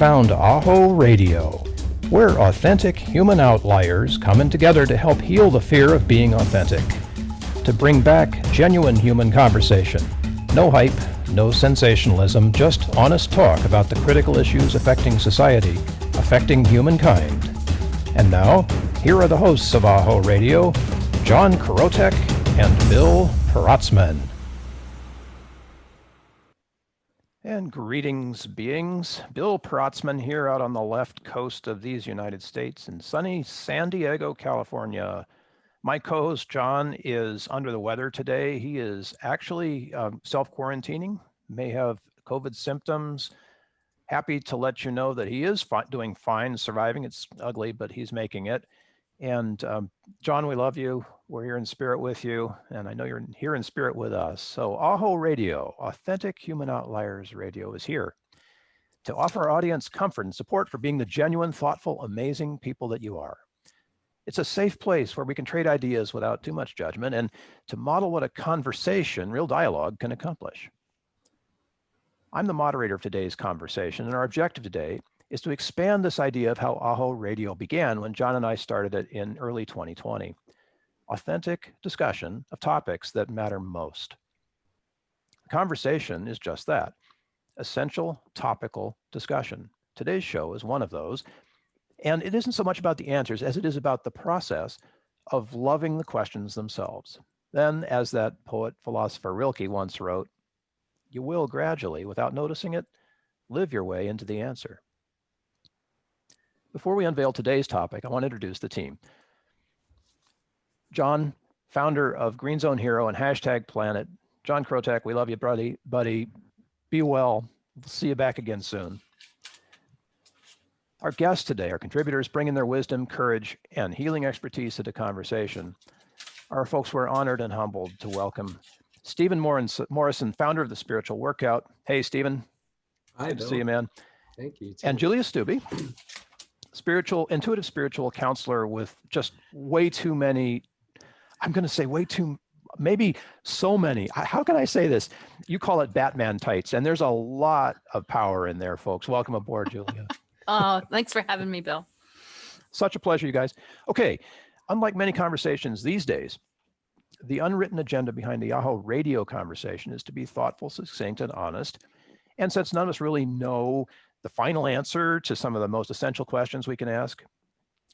found AHO Radio. We're authentic human outliers coming together to help heal the fear of being authentic, to bring back genuine human conversation. No hype, no sensationalism, just honest talk about the critical issues affecting society, affecting humankind. And now, here are the hosts of AHO Radio, John Krotek and Bill Protzmann. And greetings, beings. Bill Protzmann here out on the left coast of these United States in sunny San Diego, California. My co-host John is under the weather today. He is actually self-quarantining, may have COVID symptoms. Happy to let you know that he is doing fine, surviving. It's ugly, but he's making it. And John, we love you. We're here in spirit with you. And I know you're here in spirit with us. So AHO Radio, Authentic Human Outliers Radio, is here to offer our audience comfort and support for being the genuine, thoughtful, amazing people that you are. It's a safe place where we can trade ideas without too much judgment and to model what a conversation, real dialogue, can accomplish. I'm the moderator of today's conversation, and our objective today is to expand this idea of how AHO Radio began when John and I started it in early 2020. Authentic discussion of topics that matter most. Conversation is just that, essential topical discussion. Today's show is one of those. And it isn't so much about the answers as it is about the process of loving the questions themselves. Then, as that poet philosopher Rilke once wrote, you will gradually, without noticing it, live your way into the answer. Before we unveil today's topic, I want to introduce the team. John, founder of Green Zone Hero and #Planet. John Krotek, we love you, buddy. Be well. We'll see you back again soon. Our guests today, our contributors bringing their wisdom, courage, and healing expertise to the conversation, are folks we're honored and humbled to welcome. Steven Morrison, founder of the Spiritual Workout. Hey, Steven. Hi, Good Bill. to see you, man. Thank you. And Julia Stubbe, intuitive spiritual counselor with just way too many, I'm going to say way too, maybe so many. How can I say this? You call it Batman tights, and there's a lot of power in there, folks. Welcome aboard, Julia. Oh, thanks for having me, Bill. Such a pleasure, you guys. Okay, unlike many conversations these days, the unwritten agenda behind the AHO Radio conversation is to be thoughtful, succinct, and honest. And since none of us really know the final answer to some of the most essential questions we can ask,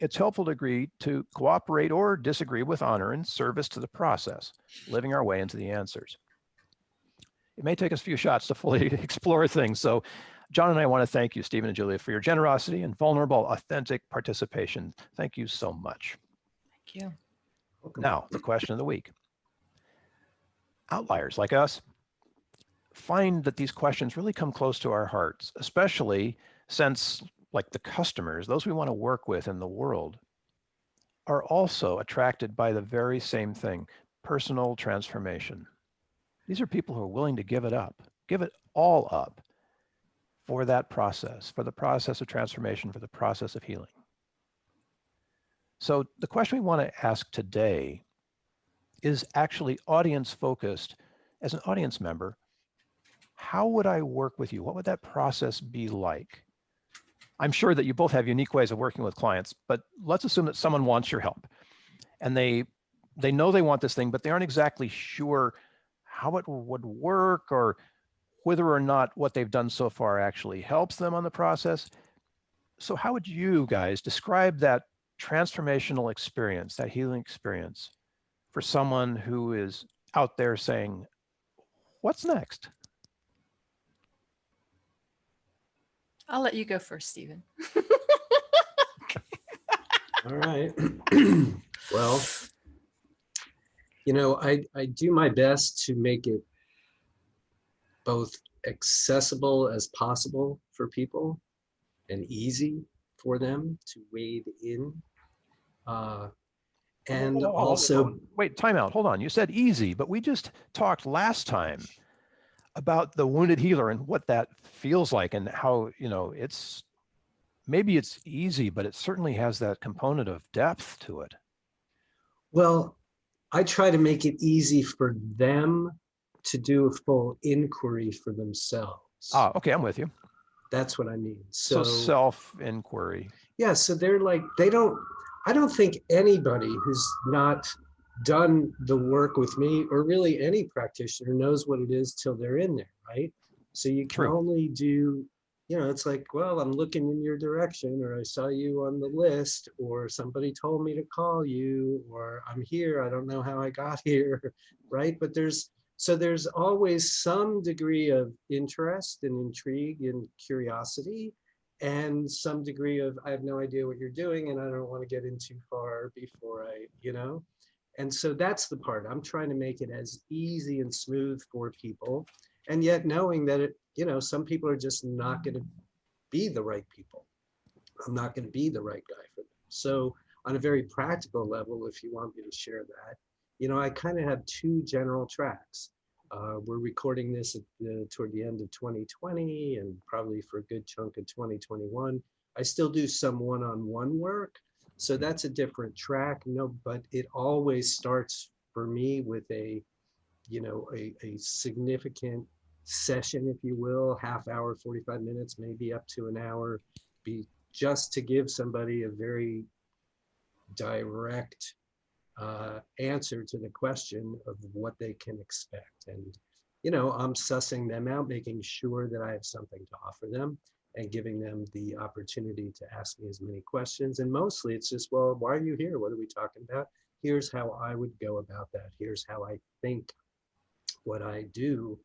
it's helpful to agree to cooperate or disagree with honor and service to the process, living our way into the answers. It may take us a few shots to fully explore things, so John and I want to thank you, Steven and Julia, for your generosity and vulnerable, authentic participation. Thank you so much. Thank you. Now, the question of the week. Outliers like us find that these questions really come close to our hearts, especially since, like the customers, those we want to work with in the world, are also attracted by the very same thing, personal transformation. These are people who are willing to give it up, give it all up, for that process, for the process of transformation, for the process of healing. So the question we want to ask today is actually audience focused. As an audience member, how would I work with you? What would that process be like? I'm sure that you both have unique ways of working with clients, but let's assume that someone wants your help and they know they want this thing, but they aren't exactly sure how it would work or whether or not what they've done so far actually helps them on the process. So how would you guys describe that transformational experience, that healing experience, for someone who is out there saying, what's next? I'll let you go first, Steven. All right. Well, you know, I do my best to make it both accessible as possible for people and easy for them to wade in. And also, wait, time out, hold on. You said easy, but we just talked last time about the wounded healer and what that feels like and how, you know, maybe it's easy, but it certainly has that component of depth to it. Well, I try to make it easy for them to do a full inquiry for themselves. Ah, okay, I'm with you. That's what I mean. So self-inquiry. Yeah, so they're like, I don't think anybody who's not done the work with me, or really any practitioner, knows what it is till they're in there, right? So you can True. only do, it's like, well, I'm looking in your direction, or I saw you on the list, or somebody told me to call you, or I'm here, I don't know how I got here, right? But there's always some degree of interest and intrigue and curiosity, and some degree of, I have no idea what you're doing and I don't want to get in too far before and so that's the part. I'm trying to make it as easy and smooth for people, and yet knowing that some people are just not going to be the right people. I'm not going to be the right guy for them. So on a very practical level, if you want me to share that, I kind of have two general tracks. We're recording this toward the end of 2020 and probably for a good chunk of 2021. I still do some one-on-one work, so that's a different track. But it always starts for me with a significant session, if you will, half hour, 45 minutes, maybe up to an hour, just to give somebody a very direct answer to the question of what they can expect. And, I'm sussing them out, making sure that I have something to offer them and giving them the opportunity to ask me as many questions. And mostly it's just, well, why are you here? What are we talking about? Here's how I would go about that. Here's how I think what I do,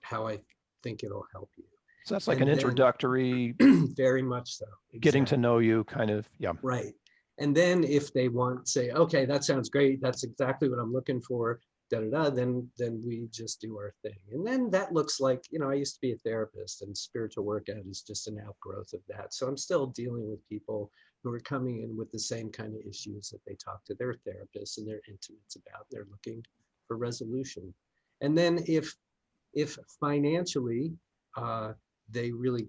how I think it'll help you. So that's like an introductory, very much so. Exactly. Getting to know you kind of, yeah. Right. And then if they want, say, okay, that sounds great, that's exactly what I'm looking for, then we just do our thing. And then that looks like, I used to be a therapist, and spiritual workout is just an outgrowth of that. So I'm still dealing with people who are coming in with the same kind of issues that they talk to their therapists and their intimates about. They're looking for resolution. And then if financially they really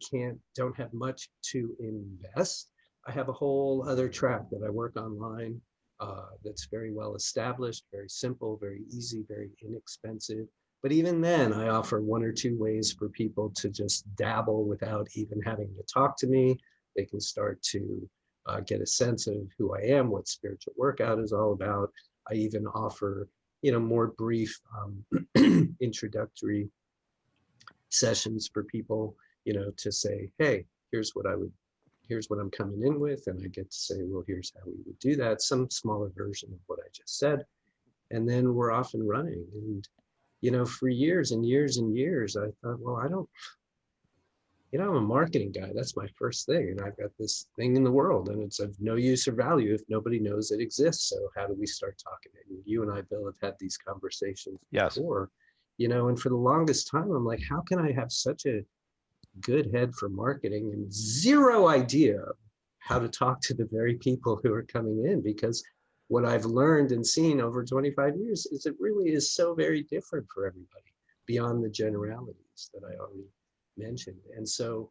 don't have much to invest, I have a whole other track that I work online that's very well established, very simple, very easy, very inexpensive. But even then, I offer one or two ways for people to just dabble without even having to talk to me. They can start to get a sense of who I am, what spiritual workout is all about. I even offer, more brief introductory sessions for people, to say, hey, here's what I'm coming in with. And I get to say, well, here's how we would do that. Some smaller version of what I just said. And then we're off and running. And, for years and years and years, I thought, well, I'm a marketing guy. That's my first thing. And I've got this thing in the world, and it's of no use or value if nobody knows it exists. So how do we start talking? And you and I, Bill, have had these conversations before, and for the longest time, I'm like, how can I have such a good head for marketing and zero idea how to talk to the very people who are coming in? Because what I've learned and seen over 25 years is it really is so very different for everybody beyond the generalities that I already mentioned. And so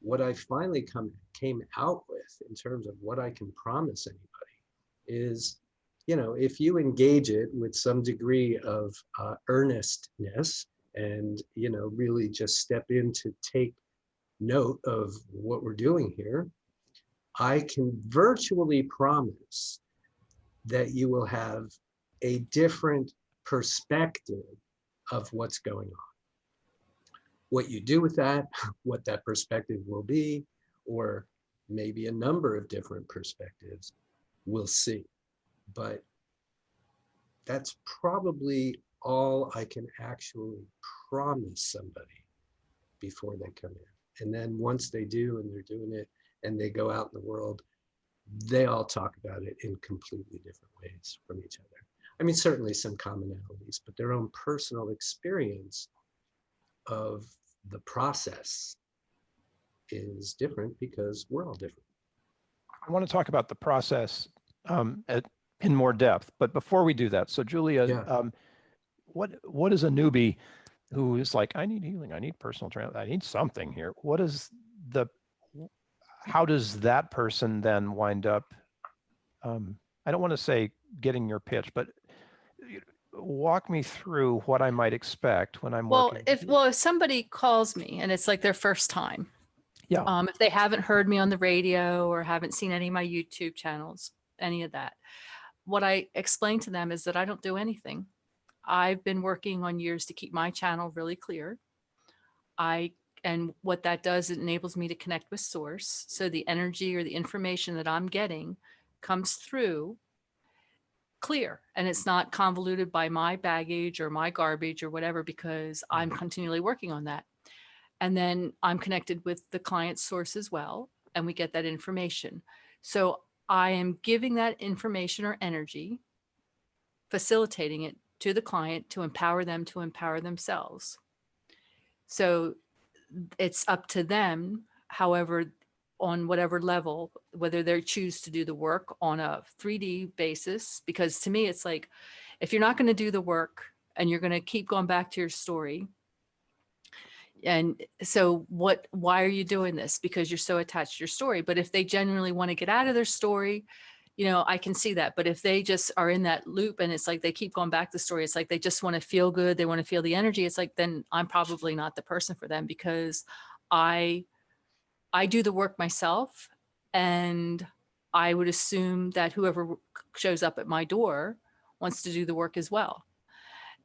what I finally came out with in terms of what I can promise anybody is, if you engage it with some degree of earnestness and, really just step in to take note of what we're doing here, I can virtually promise that you will have a different perspective of what's going on. What you do with that, what that perspective will be, or maybe a number of different perspectives, we'll see. But that's probably all I can actually promise somebody before they come in. And then once they do, and they're doing it, and they go out in the world, they all talk about it in completely different ways from each other. I mean, certainly some commonalities, but their own personal experience of the process is different because we're all different. I want to talk about the process in more depth, but before we do that, so Julia, what is a newbie who is like, I need healing, I need personal training, I need something here? How does that person then wind up, I don't want to say getting your pitch, but walk me through what I might expect when I'm Well, working. if somebody calls me and it's like their first time, Yeah. if they haven't heard me on the radio or haven't seen any of my YouTube channels, any of that, what I explain to them is that I don't do anything. I've been working on years to keep my channel really clear. And what that does, it enables me to connect with source. So the energy or the information that I'm getting comes through clear, and it's not convoluted by my baggage or my garbage or whatever, because I'm continually working on that. And then I'm connected with the client's source as well, and we get that information. So I am giving that information or energy, facilitating it to the client to empower them to empower themselves. So it's up to them, however, on whatever level, whether they choose to do the work on a 3D basis, because to me, it's like, if you're not going to do the work and you're going to keep going back to your story, and so why are you doing this? Because you're so attached to your story. But if they genuinely want to get out of their story, I can see that. But if they just are in that loop and it's like they keep going back to the story, it's like they just want to feel good, they want to feel the energy. It's like, then I'm probably not the person for them, because I do the work myself, and I would assume that whoever shows up at my door wants to do the work as well.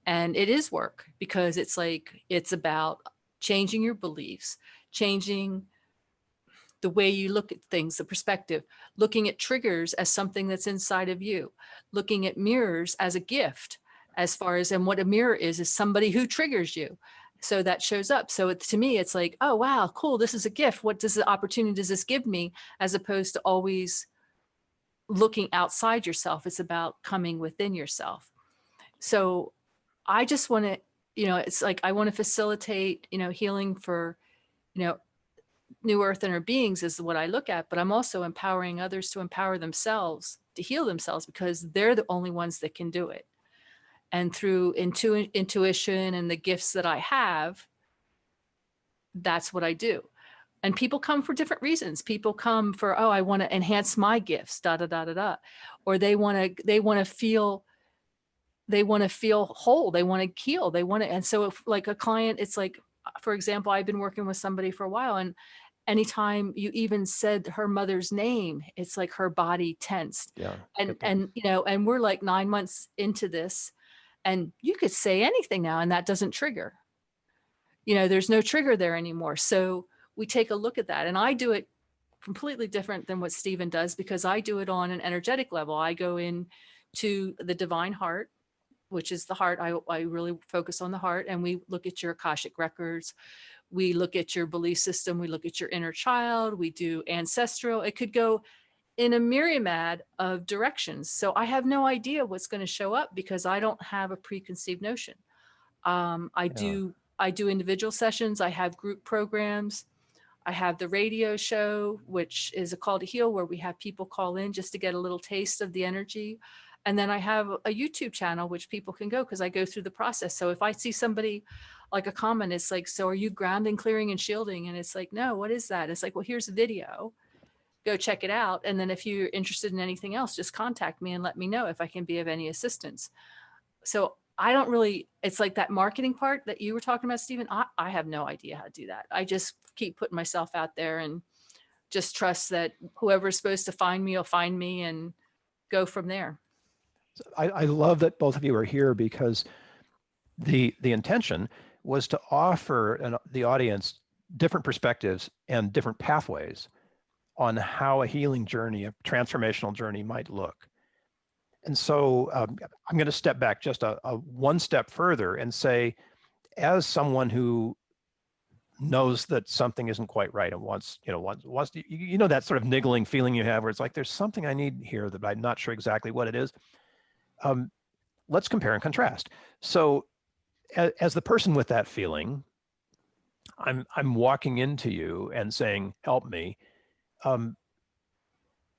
And it is work, because it's like, it's about changing your beliefs, changing the way you look at things, the perspective, looking at triggers as something that's inside of you, looking at mirrors as a gift, as far as, and what a mirror is somebody who triggers you. So that shows up. So to me, it's like, oh, wow, cool. This is a gift. What does the opportunity does this give me? As opposed to always looking outside yourself. It's about coming within yourself. So I just want to, it's like, I want to facilitate, healing for, new earth inner beings is what I look at, but I'm also empowering others to empower themselves, to heal themselves, because they're the only ones that can do it. And through intuition and the gifts that I have, that's what I do. And people come for different reasons. People come for, oh, I want to enhance my gifts, da, da, da, da, da. Or they want to feel whole. They want to heal. And so if like a client, it's like, for example, I've been working with somebody for a while, and anytime you even said her mother's name, it's like her body tensed. Yeah. And we're like 9 months into this, and you could say anything now and that doesn't trigger. There's no trigger there anymore. So we take a look at that, and I do it completely different than what Steven does, because I do it on an energetic level. I go in to the divine heart, which is the heart. I really focus on the heart, and we look at your Akashic records. We look at your belief system. We look at your inner child. We do ancestral. It could go in a myriad of directions. So I have no idea what's going to show up, because I don't have a preconceived notion. I do individual sessions. I have group programs. I have the radio show, which is a call to heal, where we have people call in just to get a little taste of the energy. And then I have a YouTube channel, which people can go, because I go through the process. So if I see somebody like a comment, it's like, so are you grounding, clearing, and shielding? And it's like, no, what is that? It's like, well, here's a video. Go check it out. And then if you're interested in anything else, just contact me and let me know if I can be of any assistance. So I don't really, it's like that marketing part that you were talking about, Steven. I have no idea how to do that. I just keep putting myself out there and just trust that whoever's supposed to find me will find me, and go from there. I love that both of you are here, because the intention was to offer the audience different perspectives and different pathways on how a healing journey, a transformational journey might look. And so I'm going to step back just a one step further and say, as someone who knows that something isn't quite right and wants that sort of niggling feeling you have, where it's like, there's something I need here that I'm not sure exactly what it is. Let's compare and contrast. So as the person with that feeling, I'm walking into you and saying, help me.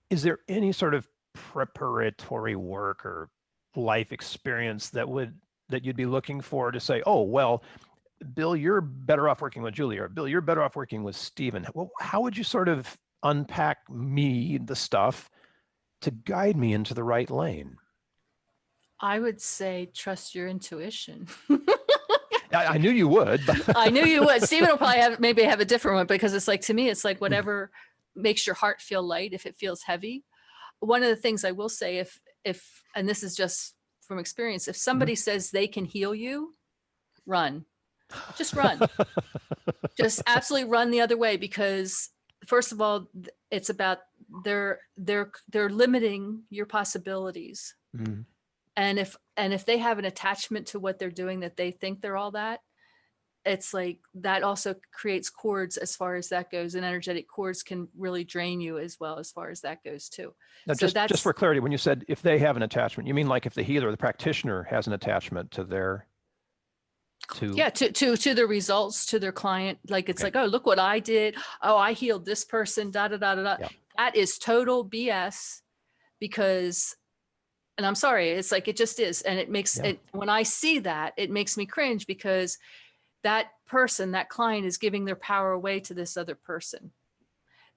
Is there any sort of preparatory work or life experience that you'd be looking for to say, oh, well, Bill, you're better off working with Julia, or Bill, you're better off working with Steven? Well, how would you sort of unpack me, the stuff, to guide me into the right lane? I would say trust your intuition. I knew you would, but I knew you would. Steven will probably maybe have a different one, because it's like, to me, it's like whatever makes your heart feel light. If it feels heavy, one of the things I will say, if, and this is just from experience, if somebody says they can heal you, run, just run, just absolutely run the other way. Because first of all, it's about they're limiting your possibilities. Mm. And if they have an attachment to what they're doing, that they think they're all that, it's like that also creates cords as far as that goes, and energetic cords can really drain you as well as far as that goes too. Now, So just for clarity, when you said if they have an attachment, you mean like if the healer, the practitioner, has an attachment to their to the results, to their client. Like, it's Okay. like, oh, look what I did. Oh, I healed this person, da da da da da. Yeah. That is total BS, because, and I'm sorry, it's like, it just is. And it makes it, when I see that, it makes me cringe, because that person, that client, is giving their power away to this other person,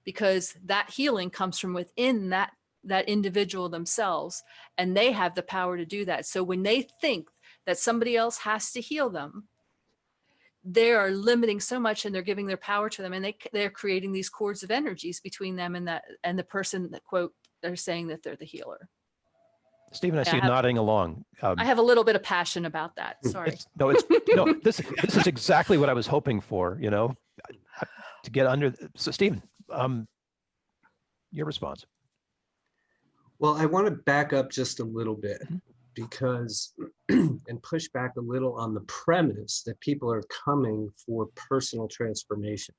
because that healing comes from within that individual themselves, and they have the power to do that. So when they think that somebody else has to heal them, they are limiting so much, and they're giving their power to them, and they're creating these cords of energies between them and the person that, quote, they're saying that they're the healer. Stephen, I see you nodding along. I have a little bit of passion about that. Sorry. This is exactly what I was hoping for, to get under. So Stephen, your response. Well, I want to back up just a little bit, because and push back a little on the premise that people are coming for personal transformation.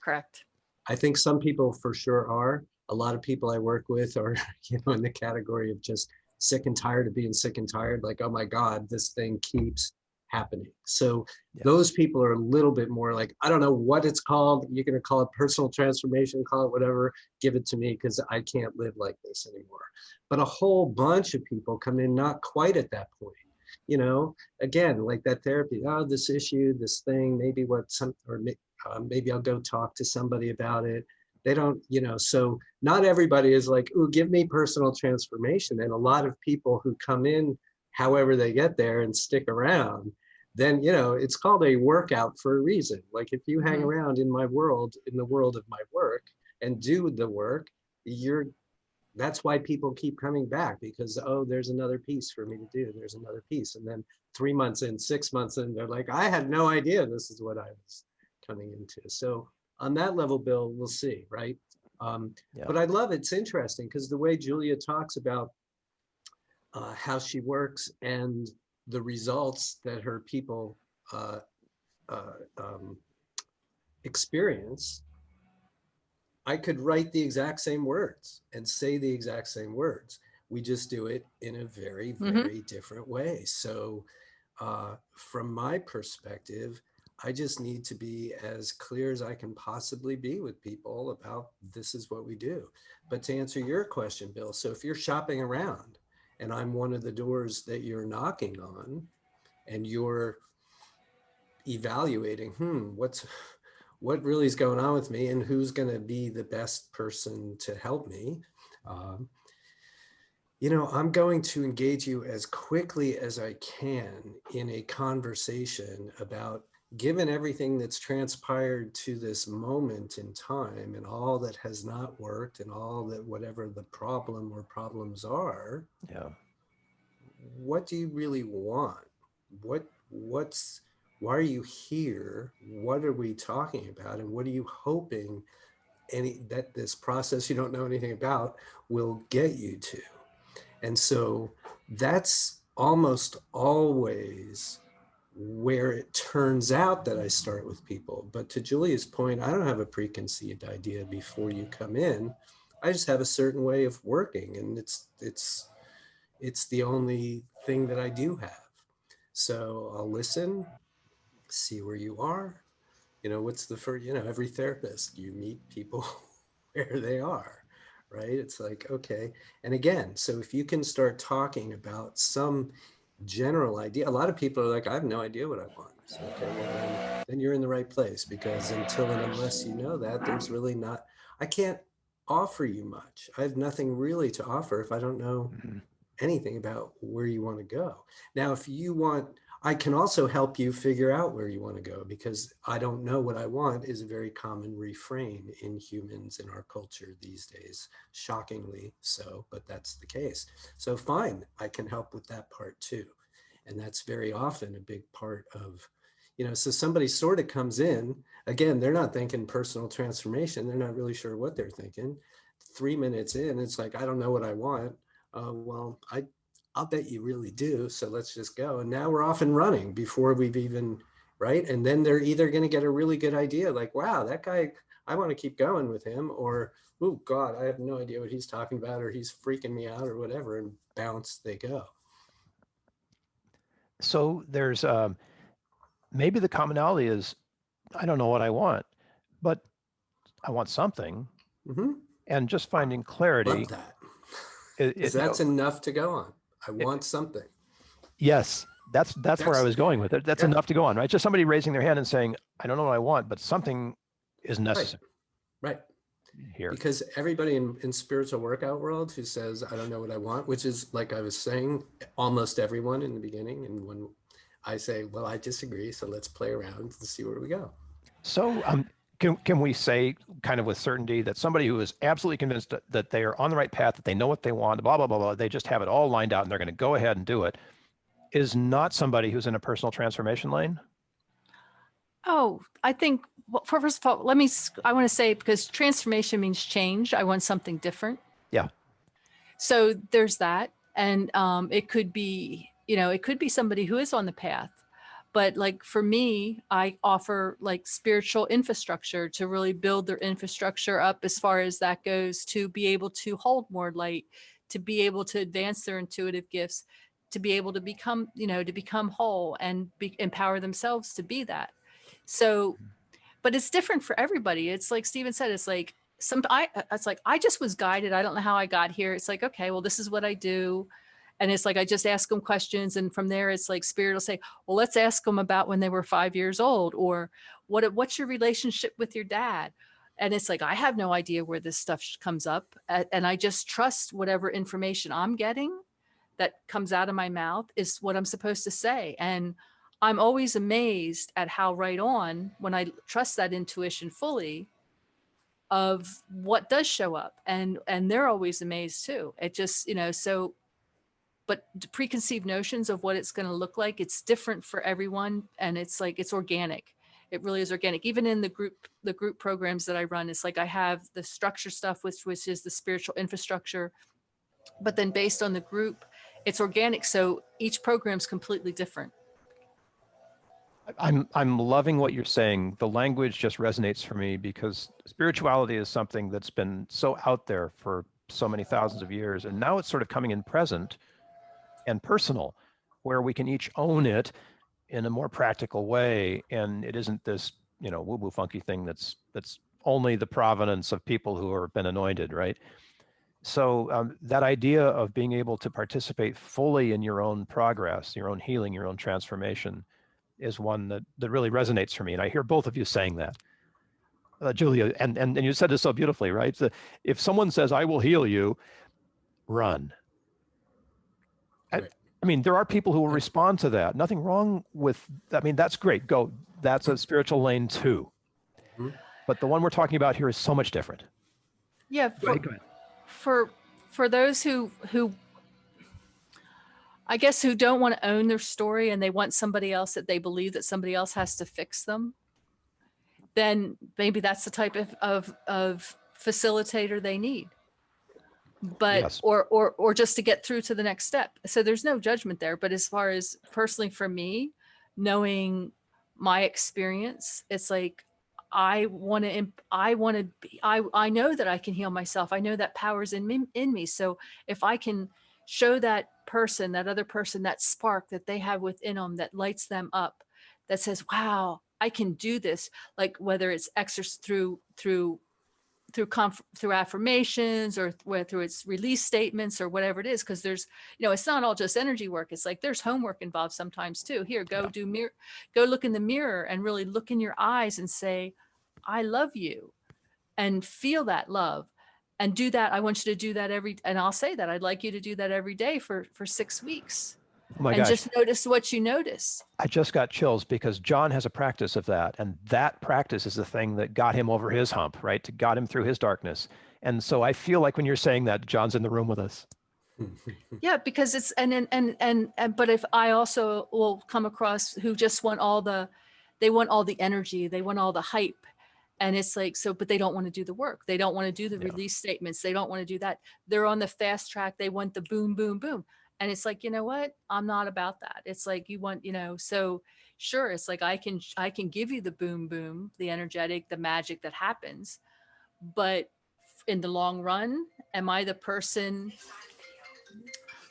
Correct. I think some people for sure are. A lot of people I work with are, in the category of just sick and tired of being sick and tired. Like, oh my God, this thing keeps happening. So those people are a little bit more like, I don't know what it's called. You're going to call it personal transformation, call it whatever, give it to me, because I can't live like this anymore. But a whole bunch of people come in not quite at that point. Again, like that therapy, this issue, this thing, maybe maybe I'll go talk to somebody about it. They don't, so not everybody is like, ooh, give me personal transformation. And a lot of people who come in, however they get there and stick around, then, it's called a workout for a reason. Like, if you hang around in my world, in the world of my work, and do the work, that's why people keep coming back, because, oh, there's another piece for me to do. There's another piece. And then 3 months in, 6 months in, they're like, I had no idea this is what I was coming into. So on that level, Bill, we'll see, right? But I love it's interesting, because the way Julia talks about how she works and the results that her people experience, I could write the exact same words and say the exact same words. We just do it in a very, very different way. So from my perspective, I just need to be as clear as I can possibly be with people about this is what we do. But to answer your question, Bill, so if you're shopping around and I'm one of the doors that you're knocking on, and you're evaluating, what really is going on with me, and who's going to be the best person to help me, I'm going to engage you as quickly as I can in a conversation about, given everything that's transpired to this moment in time, and all that has not worked, and all that, whatever the problem or problems are, what do you really want? Why are you here? What are we talking about? And what are you hoping that this process you don't know anything about will get you to? And so that's almost always where it turns out that I start with people. But to Julia's point, I don't have a preconceived idea before you come in. I just have a certain way of working, and it's the only thing that I do have. So I'll listen, see where you are. What's the first, every therapist, you meet people where they are, right? It's like, okay. And again, so if you can start talking about some general idea, a lot of people are like, I have no idea what I want. So, okay, well, then you're in the right place, because until and unless you know that, there's really I can't offer you much. I have nothing really to offer if I don't know anything about where you want to go. Now, if you want, I can also help you figure out where you want to go, because I don't know what I want is a very common refrain in humans in our culture these days, shockingly so, but that's the case. So fine, I can help with that part too. And that's very often a big part of, so somebody sort of comes in, again, they're not thinking personal transformation. They're not really sure what they're thinking. 3 minutes in, it's like, I don't know what I want. Well, I'll bet you really do. So let's just go. And now we're off and running before we've even, right? And then they're either going to get a really good idea, like, wow, that guy, I want to keep going with him, or, oh God, I have no idea what he's talking about, or he's freaking me out or whatever, and bounce they go. So there's maybe the commonality is, I don't know what I want, but I want something. Mm-hmm. And just finding clarity. Love that. That's enough to go on. I want something. Yes, that's where I was going with it. That's enough to go on, right? Just somebody raising their hand and saying, I don't know what I want, but something is necessary. Right. Here. Because everybody in spiritual workout world who says, I don't know what I want, which is, like I was saying, almost everyone in the beginning. And when I say, well, I disagree, so let's play around and see where we go. So can we say kind of with certainty that somebody who is absolutely convinced that they are on the right path, that they know what they want, blah, blah, blah, blah, they just have it all lined out and they're going to go ahead and do it, is not somebody who's in a personal transformation lane? Oh, I think, well, first of all, I want to say, because transformation means change, I want something different. Yeah. So there's that. And it could be, it could be somebody who is on the path. But like for me, I offer like spiritual infrastructure to really build their infrastructure up as far as that goes, to be able to hold more light, to be able to advance their intuitive gifts, to be able to become, to become whole and empower themselves to be that. So, but it's different for everybody. It's like Steven said, it's like I just was guided. I don't know how I got here. It's like, okay, well, this is what I do. And it's like, I just ask them questions. And from there, it's like Spirit will say, well, let's ask them about when they were 5 years old, or what's your relationship with your dad? And it's like, I have no idea where this stuff comes up. And I just trust whatever information I'm getting that comes out of my mouth is what I'm supposed to say. And I'm always amazed at how right on, when I trust that intuition fully, of what does show up. And they're always amazed too. It just, so, but preconceived notions of what it's going to look like, it's different for everyone. And it's like, it's organic. It really is organic. Even in the group programs that I run, it's like I have the structure stuff, which is the spiritual infrastructure, but then based on the group, it's organic. So each program is completely different. I'm loving what you're saying. The language just resonates for me, because spirituality is something that's been so out there for so many thousands of years. And now it's sort of coming in present and personal, where we can each own it in a more practical way. And it isn't this, woo-woo funky thing that's only the provenance of people who have been anointed, right? So that idea of being able to participate fully in your own progress, your own healing, your own transformation, is one that really resonates for me. And I hear both of you saying that. Julia, and you said this so beautifully, right? So if someone says, I will heal you, run. Right. I mean, there are people who will respond to that. Nothing wrong with, that's great. Go. That's a spiritual lane too. Mm-hmm. But the one we're talking about here is so much different. Yeah. Go ahead. For those who I guess who don't want to own their story, and they want somebody else, that they believe that somebody else has to fix them, then maybe that's the type of facilitator they need. But yes. or just to get through to the next step. So there's no judgment there. But as far as personally for me, knowing my experience, it's like I know that I can heal myself. I know that power's in me. So if I can show that other person, that spark that they have within them that lights them up, that says, wow, I can do this. Like whether it's exercise through affirmations, or through its release statements, or whatever it is. Cause there's, it's not all just energy work. It's like, there's homework involved sometimes too. Here, go look in the mirror and really look in your eyes and say, I love you, and feel that love. and do that. I want you to do that and I'll say that I'd like you to do that every day for 6 weeks. Oh my and gosh. just notice what you notice. I just got chills because John has a practice of that. And that practice is the thing that got him over his hump, right? To got him through his darkness. And so I feel like when you're saying that, John's in the room with us. Yeah, because it's, but if I also will come across who just want they want all the energy, they want all the hype. And it's like, so, but they don't want to do the work. They don't want to do the release statements. They don't want to do that. They're on the fast track. They want the boom, boom, boom. And it's like, you know what? I'm not about that. It's like, you want, so sure. It's like, I can give you the boom, boom, the energetic, the magic that happens. But in the long run, am I the person?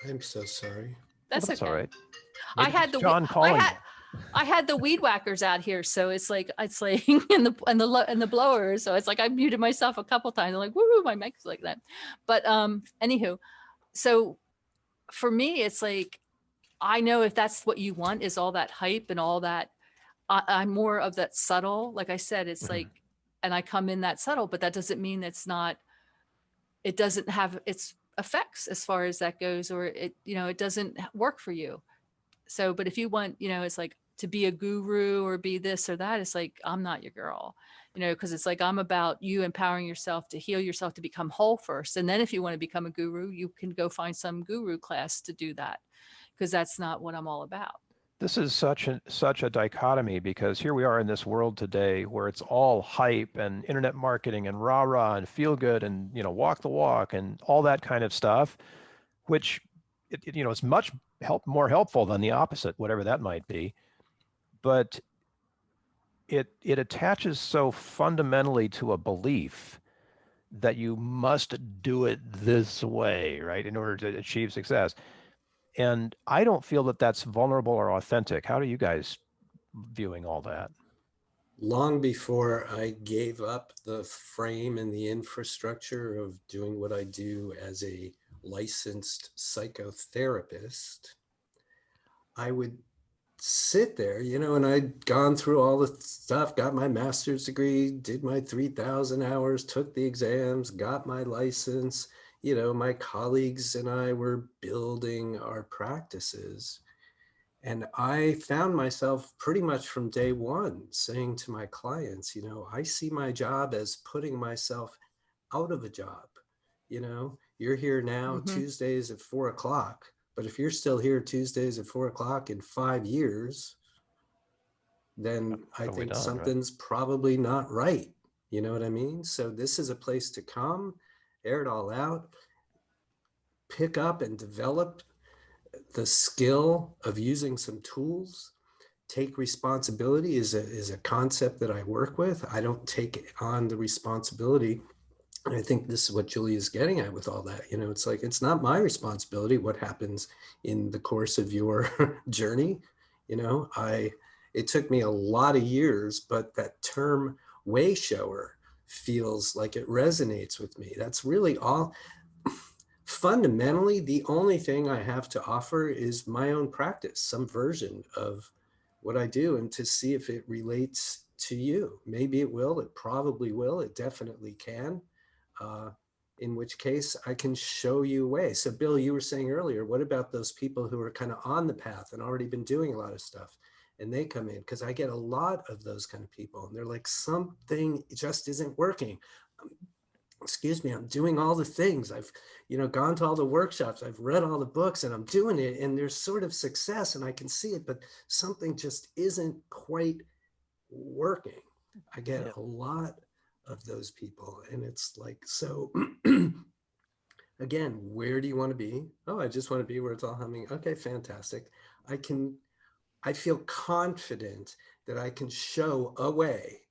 I'm so sorry. That's all okay. right. I had the John calling. I had the weed whackers out here, so it's like and the blowers. So it's like I muted myself a couple times. I'm like, woo, my mic's like that. But anywho, so for me, it's like I know if that's what you want is all that hype and all that. I'm more of that subtle. Like I said, it's like, and I come in that subtle, but that doesn't mean it's not. It doesn't have its effects as far as that goes, or it doesn't work for you. So, but if you want, it's like to be a guru or be this or that, it's like, I'm not your girl, because it's like, I'm about you empowering yourself to heal yourself, to become whole first. And then if you want to become a guru, you can go find some guru class to do that, because that's not what I'm all about. This is such a dichotomy, because here we are in this world today where it's all hype and internet marketing and rah-rah and feel good and, walk the walk and all that kind of stuff, which, it's much more helpful than the opposite, whatever that might be. But it attaches so fundamentally to a belief that you must do it this way, right, in order to achieve success. And I don't feel that that's vulnerable or authentic. How are you guys viewing all that? Long before I gave up the frame and the infrastructure of doing what I do as a licensed psychotherapist, I would sit there, and I'd gone through all the stuff, got my master's degree, did my 3,000 hours, took the exams, got my license. My colleagues and I were building our practices. And I found myself pretty much from day one saying to my clients, I see my job as putting myself out of a job. You're here now Tuesdays at 4:00, but if you're still here Tuesdays at 4:00 in 5 years, then I think something's probably not right. You know what I mean? So this is a place to come, air it all out, pick up and develop the skill of using some tools. Take responsibility is a concept that I work with. I don't take on the responsibility. And I think this is what Julia is getting at with all that. It's like, it's not my responsibility what happens in the course of your journey. It took me a lot of years, but that term way shower feels like it resonates with me. That's really all. Fundamentally, the only thing I have to offer is my own practice, some version of what I do, and to see if it relates to you. Maybe it will, it probably will, it definitely can. In which case I can show you a way. So Bill, you were saying earlier, what about those people who are kind of on the path and already been doing a lot of stuff, and they come in? Because I get a lot of those kind of people, and they're like, something just isn't working. Excuse me, I'm doing all the things. I've, gone to all the workshops, I've read all the books, and I'm doing it, and there's sort of success and I can see it, but something just isn't quite working. I get a lot of those people, and it's like, so again, where do you want to be? Oh, I just want to be where it's all humming. Okay, fantastic. I feel confident that I can show a way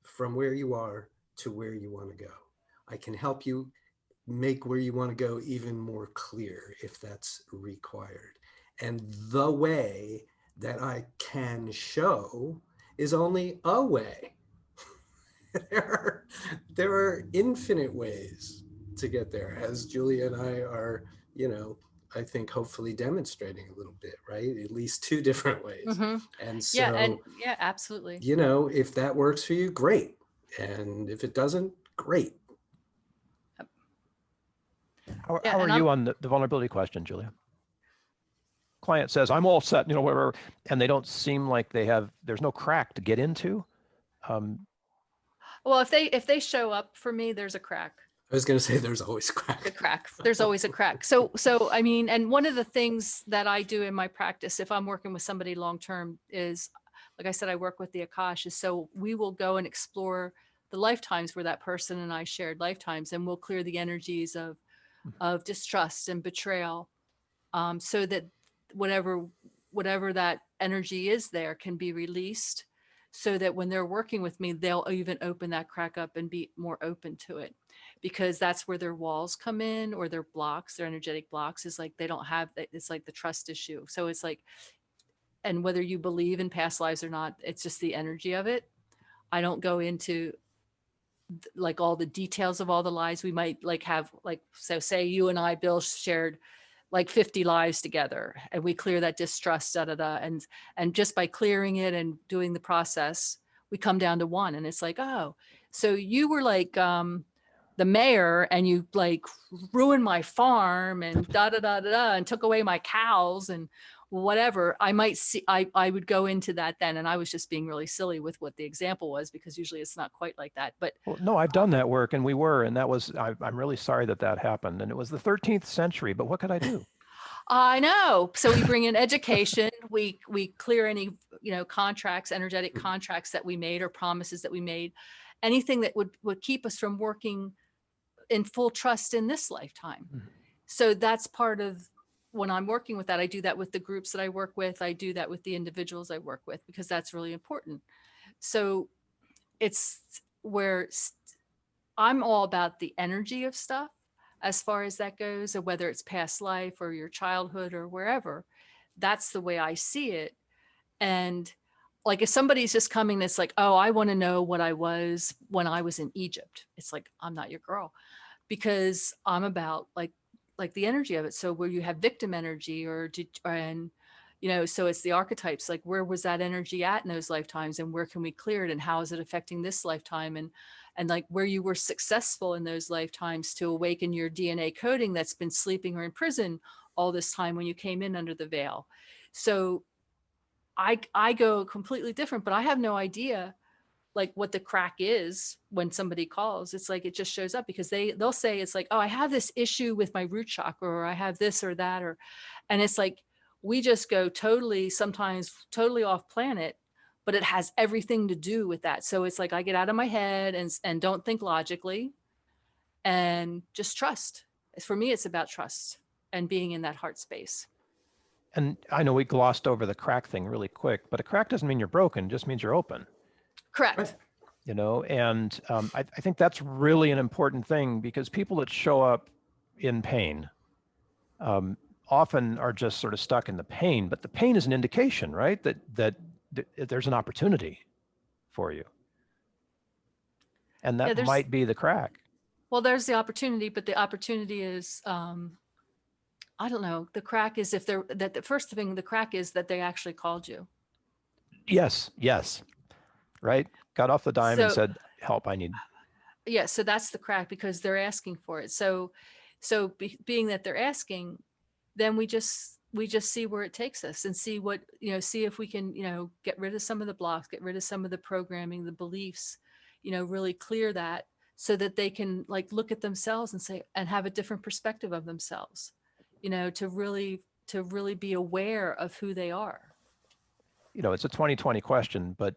from where you are to where you want to go. I can help you make where you want to go even more clear if that's required. And the way that I can show is only a way. There are infinite ways to get there, as Julia and I are, I think hopefully demonstrating a little bit, right? At least 2 different ways. And so, absolutely. If that works for you, great. And if it doesn't, great. How Yeah, are and you on the vulnerability question, Julia? Client says, I'm all set, whatever, and they don't seem like there's no crack to get into. well, if they show up for me, there's a crack. I was going to say there's always crack. A crack. There's always a crack. So I mean, and one of the things that I do in my practice, if I'm working with somebody long term, is, like I said, I work with the Akasha. So we will go and explore the lifetimes where that person and I shared lifetimes, and we'll clear the energies of distrust and betrayal, so that whatever that energy is there can be released, so that when they're working with me, they'll even open that crack up and be more open to it, because that's where their walls come in, or their blocks, their energetic blocks, is like they don't have, it's like the trust issue. So it's like, and whether you believe in past lives or not, it's just the energy of it. I don't go into like all the details of all the lives we might like have, like, so say you and I, Bill, shared like 50 lives together, and we clear that distrust, and just by clearing it and doing the process, we come down to one. And it's like, oh, so you were like the mayor, and you like ruined my farm and and took away my cows and whatever. I might see, I would go into that then, and I was just being really silly with what the example was, because usually it's not quite like that. But well, no, I've done that work, and that was, I'm really sorry that happened, and it was the 13th century, but what could I do? I know. So we bring in education, we clear any, contracts, energetic contracts that we made, or promises that we made, anything that would keep us from working in full trust in this lifetime. Mhm. So that's part of when I'm working with that. I do that with the groups that I work with. I do that with the individuals I work with, because that's really important. So it's where I'm all about the energy of stuff as far as that goes, or whether it's past life or your childhood or wherever. That's the way I see it. And like, if somebody's just coming, that's like, oh, I want to know what I was when I was in Egypt, it's like, I'm not your girl, because I'm about like the energy of it. So where you have victim energy, so it's the archetypes, like where was that energy at in those lifetimes, and where can we clear it, and how is it affecting this lifetime, and like where you were successful in those lifetimes to awaken your DNA coding that's been sleeping or in prison all this time when you came in under the veil. So I go completely different, but I have no idea like what the crack is when somebody calls. It's like, it just shows up, because they'll say, it's like, oh, I have this issue with my root chakra, or I have this or that, and it's like, we just go sometimes totally off planet, but it has everything to do with that. So it's like, I get out of my head and don't think logically, and just trust. For me, it's about trust and being in that heart space. And I know we glossed over the crack thing really quick, but a crack doesn't mean you're broken, it just means you're open. Correct. And I think that's really an important thing, because people that show up in pain often are just sort of stuck in the pain, but the pain is an indication, right? That there's an opportunity for you. And that might be the crack. Well, there's the opportunity, but the opportunity is, I don't know. The crack is the first thing, the crack is that they actually called you. Yes. Right. Got off the dime and said, help, I need. Yeah. So that's the crack, because they're asking for it. So being that they're asking, then we just see where it takes us, and see what, see if we can, get rid of some of the blocks, get rid of some of the programming, the beliefs, really clear that, so that they can like look at themselves and say, and have a different perspective of themselves, to really be aware of who they are. It's a 2020 question, but,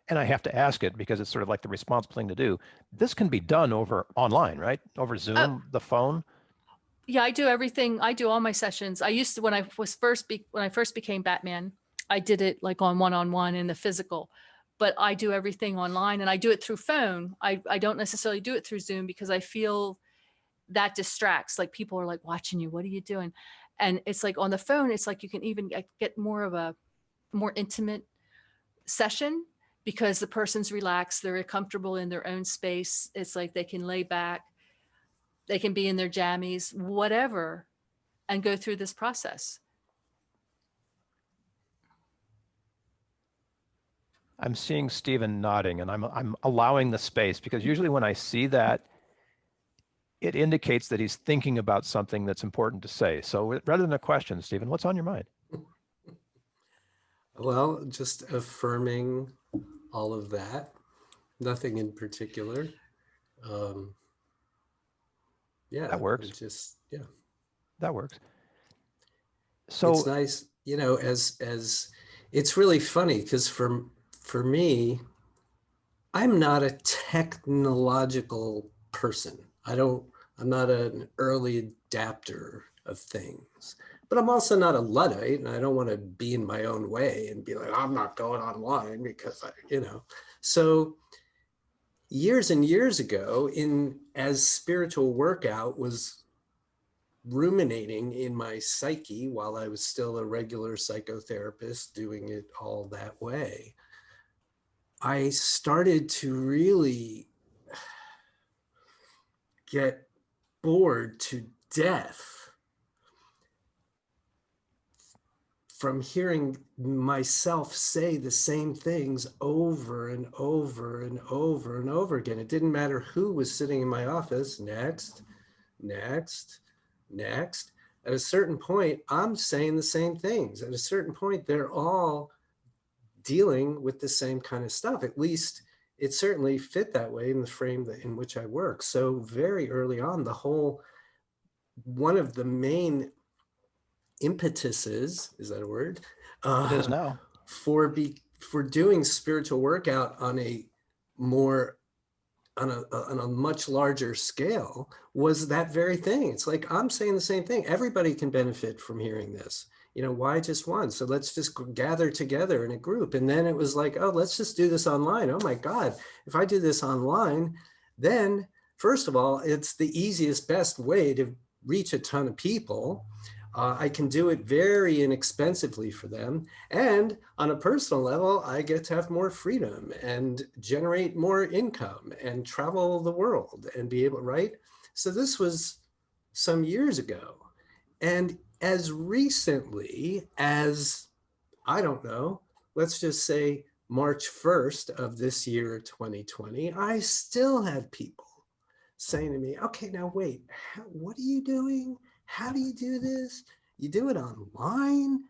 and I have to ask it because it's sort of like the responsible thing to do. This can be done over online, right? Over Zoom, the phone. Yeah, I do everything. I do all my sessions. I used to, when I first became Batman, I did it like on one-on-one in the physical, but I do everything online, and I do it through phone. I don't necessarily do it through Zoom, because I feel that distracts. Like, people are like watching you. What are you doing? And it's like on the phone, it's like you can even get more of a more intimate session, because the person's relaxed. They're comfortable in their own space. It's like they can lay back. They can be in their jammies, whatever, and go through this process. I'm seeing Steven nodding, and I'm allowing the space, because usually when I see that, it indicates that he's thinking about something that's important to say. So rather than a question, Stephen, what's on your mind? Well, just affirming all of that. Nothing in particular. Yeah, That works. just, yeah. That works. So it's nice, as it's really funny because for me, I'm not a technological person. I'm not an early adapter of things, but I'm also not a Luddite, and I don't want to be in my own way and be like, I'm not going online because so years and years ago, as spiritual workout was ruminating in my psyche while I was still a regular psychotherapist doing it all that way, I started to really get bored to death from hearing myself say the same things over and over and over and over again. It didn't matter who was sitting in my office. Next. At a certain point, I'm saying the same things. At a certain point, they're all dealing with the same kind of stuff. At least it certainly fit that way in the frame in which I work. So very early on, one of the main impetuses, is that a word? it is now. For doing spiritual workout on a much larger scale was that very thing. It's like, I'm saying the same thing. Everybody can benefit from hearing this. Why just one? So let's just gather together in a group. And then it was like, oh, let's just do this online. Oh my God, if I do this online, then first of all, it's the easiest, best way to reach a ton of people. I can do it very inexpensively for them. And on a personal level, I get to have more freedom and generate more income and travel the world and be able, right? So this was some years ago. And as recently as, I don't know, let's just say March 1st of this year, 2020, I still had people saying to me, okay, now wait, what are you doing? How do you do this? You do it online?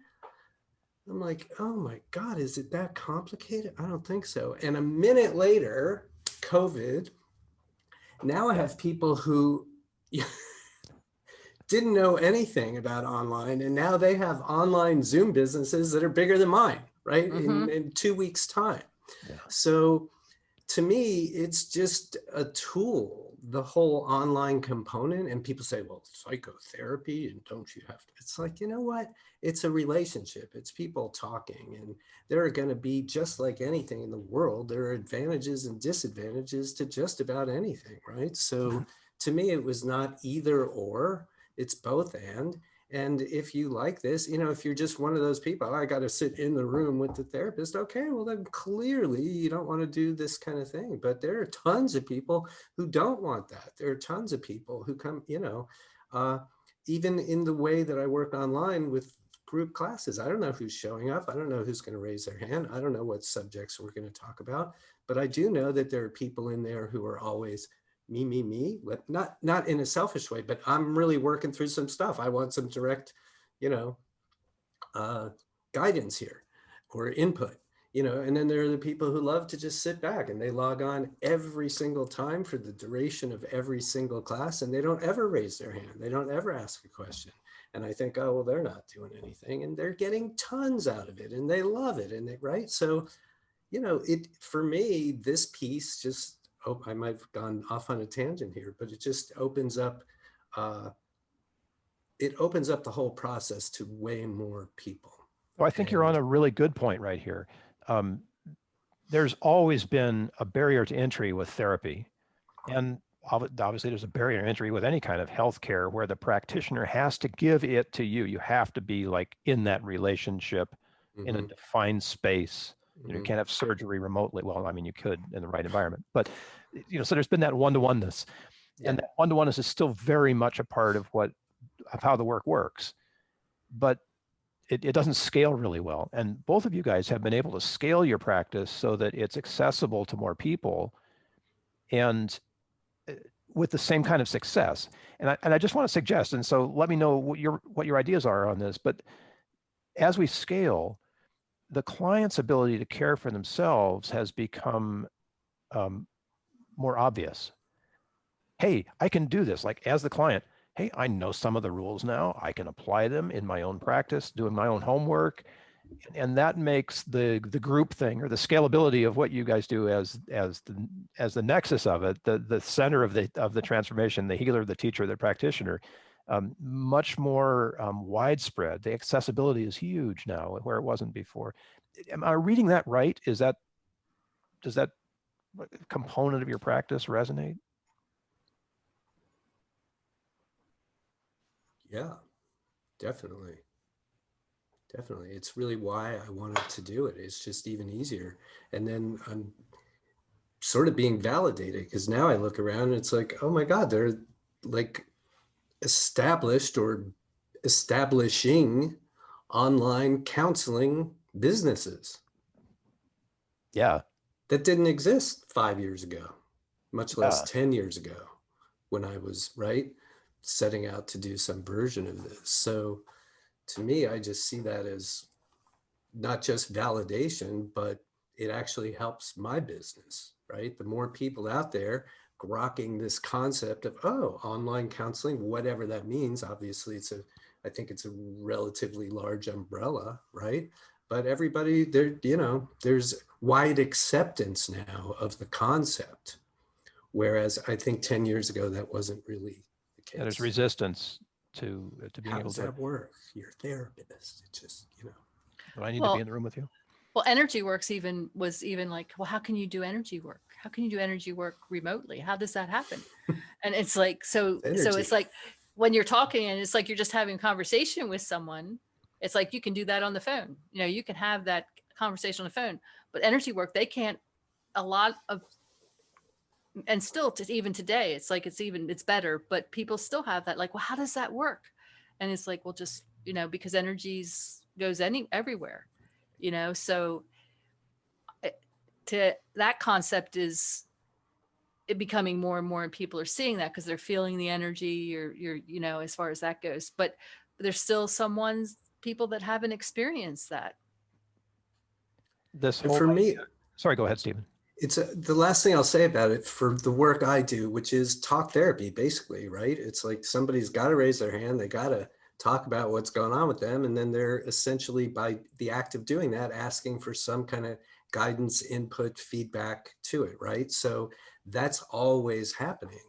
I'm like, oh my God, is it that complicated? I don't think so. And a minute later, COVID, now I have people who didn't know anything about online, and now they have online Zoom businesses that are bigger than mine, right? Mm-hmm. In 2 weeks' time. Yeah. So to me, it's just a tool, the whole online component. And people say, well, psychotherapy, and don't you have to? It's like, you know what? It's a relationship. It's people talking, and there are going to be, just like anything in the world, there are advantages and disadvantages to just about anything, right? So to me, it was not either or, it's both and. And if you like this, if you're just one of those people, I got to sit in the room with the therapist. Okay, well then clearly you don't want to do this kind of thing. But there are tons of people who don't want that. There are tons of people who come, even in the way that I work online with group classes. I don't know who's showing up. I don't know who's going to raise their hand. I don't know what subjects we're going to talk about. But I do know that there are people in there who are always me, not in a selfish way, but I'm really working through some stuff. I want some direct, guidance here or input, and then there are the people who love to just sit back and they log on every single time for the duration of every single class, and they don't ever raise their hand. They don't ever ask a question. And I think, oh, well, they're not doing anything, and they're getting tons out of it and they love it. And right. So, for me, this piece just, I might have gone off on a tangent here, but it just opens up, the whole process to way more people. Well, I think you're on a really good point right here. There's always been a barrier to entry with therapy. And obviously there's a barrier to entry with any kind of healthcare where the practitioner has to give it to you. You have to be like in that relationship in a defined space. You can't have surgery remotely. Well, I mean, you could in the right environment, but so there's been that one-to-oneness, and that one-to-oneness is still very much a part of how the work works, but it doesn't scale really well. And both of you guys have been able to scale your practice so that it's accessible to more people. And with the same kind of success. And I just want to suggest, and so let me know what your ideas are on this, but as we scale, the client's ability to care for themselves has become more obvious. Hey, I can do this. Like as the client, hey, I know some of the rules now. I can apply them in my own practice, doing my own homework. And that makes the group thing or the scalability of what you guys do as the nexus of it, the center of the transformation, the healer, the teacher, the practitioner, much more widespread. The accessibility is huge now where it wasn't before. Am I reading that right? Does that component of your practice resonate? Yeah, definitely. Definitely. It's really why I wanted to do it. It's just even easier. And then I'm sort of being validated because now I look around and it's like, oh my God, they're like established or establishing online counseling businesses. Yeah. That didn't exist 5 years ago, much less Yeah. 10 years ago when I was setting out to do some version of this. So to me, I just see that as not just validation, but it actually helps my business, right? The more people out there grokking this concept of, oh, online counseling, whatever that means. Obviously, I think it's a relatively large umbrella, right? But everybody there, there's wide acceptance now of the concept. Whereas I think 10 years ago, that wasn't really the case. Yeah, there's resistance to being How able does to. that work? You're a therapist. It's just, Do I need to be in the room with you? Well, Energy Works was like, well, how can you do energy work? How can you do energy work remotely? How does that happen? And it's like, so it's like when you're talking and it's like you're just having a conversation with someone, it's like you can do that on the phone. You can have that conversation on the phone, but energy work, they can't, a lot of, and still even today, it's like, it's better, but people still have that, like, well, how does that work? And it's like, well, just, because energies goes everywhere, so to that concept is it becoming more and more, and people are seeing that because they're feeling the energy or as far as that goes, but there's still people that haven't experienced that. This whole for me, sorry, go ahead, Steven. It's the last thing I'll say about it for the work I do, which is talk therapy, basically, right? It's like somebody's got to raise their hand. They got to talk about what's going on with them. And then they're essentially, by the act of doing that, asking for some kind of guidance, input, feedback to it, right? So that's always happening.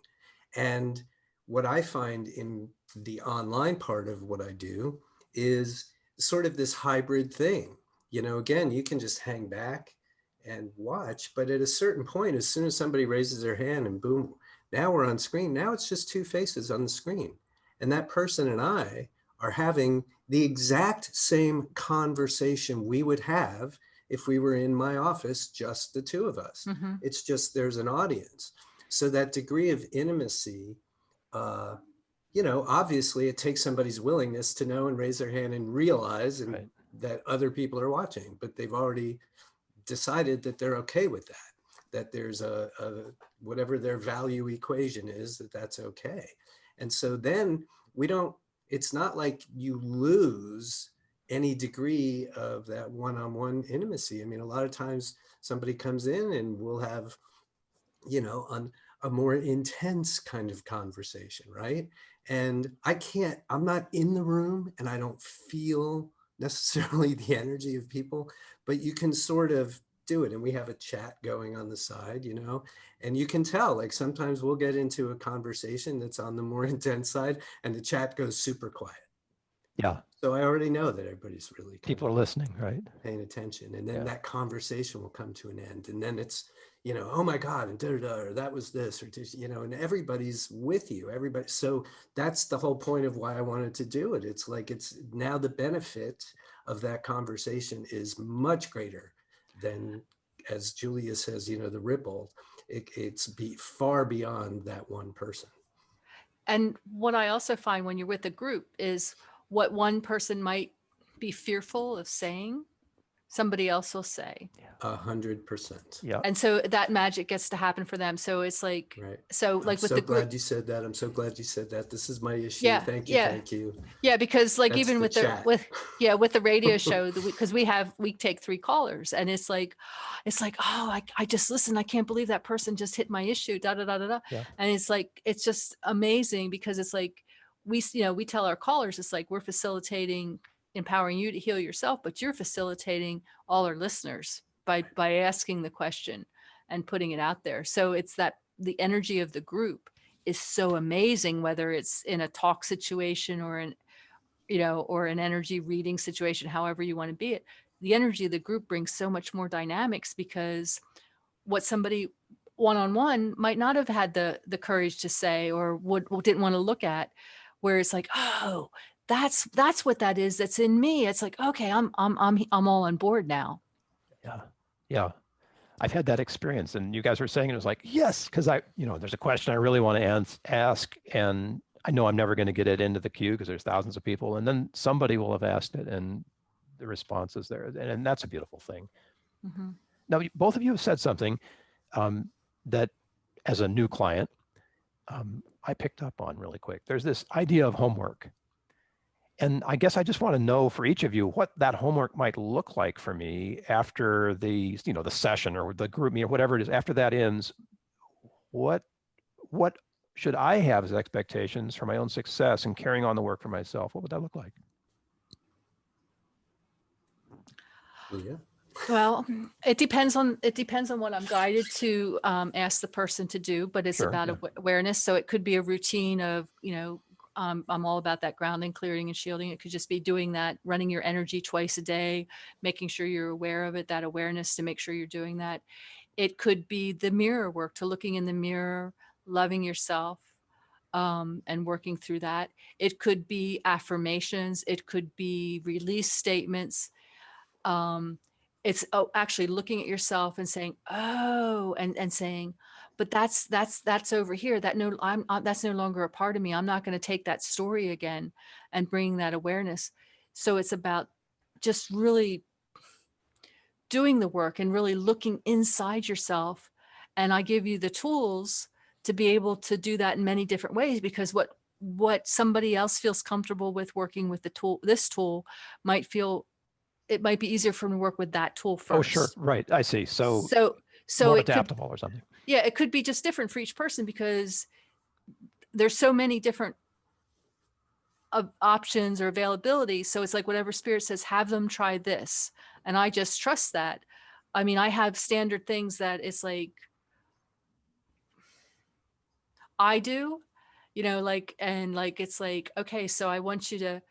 And what I find in the online part of what I do is sort of this hybrid thing. Again, you can just hang back and watch, but at a certain point, as soon as somebody raises their hand and boom, now we're on screen. Now it's just two faces on the screen. And that person and I are having the exact same conversation we would have if we were in my office, just the two of us. Mm-hmm. It's just there's an audience. So that degree of intimacy, obviously it takes somebody's willingness to know and raise their hand and realize that other people are watching, but they've already decided that they're okay with that there's a whatever their value equation is, that's okay. And so then it's not like you lose any degree of that one-on-one intimacy. I mean, a lot of times somebody comes in and we'll have, on a more intense kind of conversation, right? And I'm not in the room and I don't feel necessarily the energy of people, but you can sort of do it. And we have a chat going on the side, and you can tell, like, sometimes we'll get into a conversation that's on the more intense side and the chat goes super quiet. Yeah. So I already know that everybody's really people are listening, right? Paying attention. And then that conversation will come to an end. And then it's, oh my God, and or that was this, or, and everybody's with you, everybody. So that's the whole point of why I wanted to do it. It's like, it's now the benefit of that conversation is much greater than, as Julia says, the ripple. It's far beyond that one person. And what I also find when you're with a group is what one person might be fearful of saying. somebody else will say. 100%. Yeah. And so that magic gets to happen for them. So it's like, Right. so I'm like with so the group. glad you said that. I'm so glad you said that. This is my issue. Yeah. Thank you. Yeah. Thank you. Yeah. Because like That's even the with chat. with the radio show, because we take 3 callers, and it's like, oh, I just listened. I can't believe that person just hit my issue. Da da da da da. Yeah. And it's like, it's just amazing, because it's like, we tell our callers, it's like, we're facilitating, empowering you to heal yourself, but you're facilitating all our listeners by asking the question and putting it out there. So it's that the energy of the group is so amazing, whether it's in a talk situation or or an energy reading situation, however you want to be it. The energy of the group brings so much more dynamics, because what somebody one-on-one might not have had the courage to say, or didn't want to look at, where it's like, oh, that's what that is, that's in me. It's like, okay, I'm all on board now. Yeah. Yeah. I've had that experience, and you guys were saying it was like, yes, because there's a question I really want to ask, and I know I'm never going to get it into the queue because there's thousands of people, and then somebody will have asked it, and the response is there, and that's a beautiful thing. Mm-hmm. Now, both of you have said something that, as a new client, I picked up on really quick. There's this idea of homework. And I guess I just want to know for each of you what that homework might look like for me after the session or the group meeting or whatever it is. After that ends, what should I have as expectations for my own success and carrying on the work for myself? What would that look like? Julia? Well, it depends on what I'm guided to ask the person to do, but it's Sure, about yeah. awareness. So it could be a routine of, I'm all about that grounding, clearing, and shielding. It could just be doing that, running your energy twice a day, making sure you're aware of it, that awareness to make sure you're doing that. It could be the mirror work, to looking in the mirror, loving yourself, and working through that. It could be affirmations. It could be release statements. It's actually looking at yourself and saying, oh, and saying, but that's over here. That's no longer a part of me. I'm not going to take that story again, and bring that awareness. So it's about just really doing the work and really looking inside yourself. And I give you the tools to be able to do that in many different ways, because what somebody else feels comfortable with working with this tool might be easier for them to work with that tool first. Oh, sure. Right. I see. So more it adaptable or something. Yeah, it could be just different for each person, because there's so many different options or availability. So it's like, whatever spirit says, have them try this. And I just trust that. I mean, I have standard things that it's like, I do, it's like, okay, so I want you to,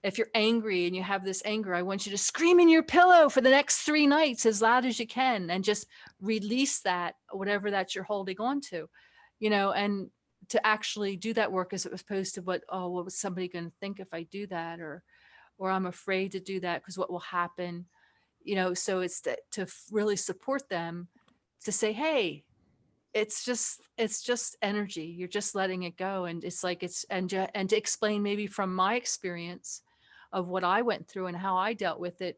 if you're angry and you have this anger, I want you to scream in your pillow for the next 3 nights as loud as you can, and just release that, whatever that you're holding on to, and to actually do that work, as opposed to what was somebody going to think if I do that, or I'm afraid to do that because what will happen, so it's to really support them, to say, hey, it's just energy. You're just letting it go. And it's like, and to explain maybe from my experience of what I went through and how I dealt with it,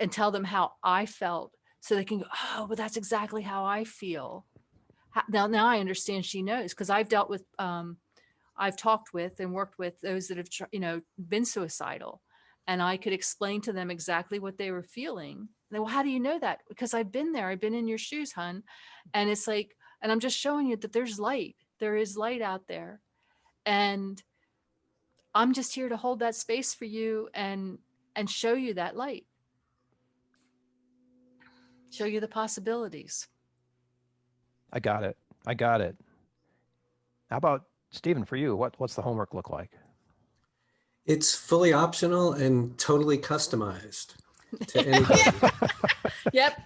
and tell them how I felt, so they can go, oh, but that's exactly how I feel. Now I understand she knows, because I've dealt with, I've talked with and worked with those that have, been suicidal. And I could explain to them exactly what they were feeling. And they, well, how do you know that? Because I've been there. I've been in your shoes, hun. And it's like, and I'm just showing you that there's light. There is light out there. And I'm just here to hold that space for you and show you that light. Show you the possibilities. I got it. How about Steven, for you? What's the homework look like? It's fully optional and totally customized to anybody. Yep.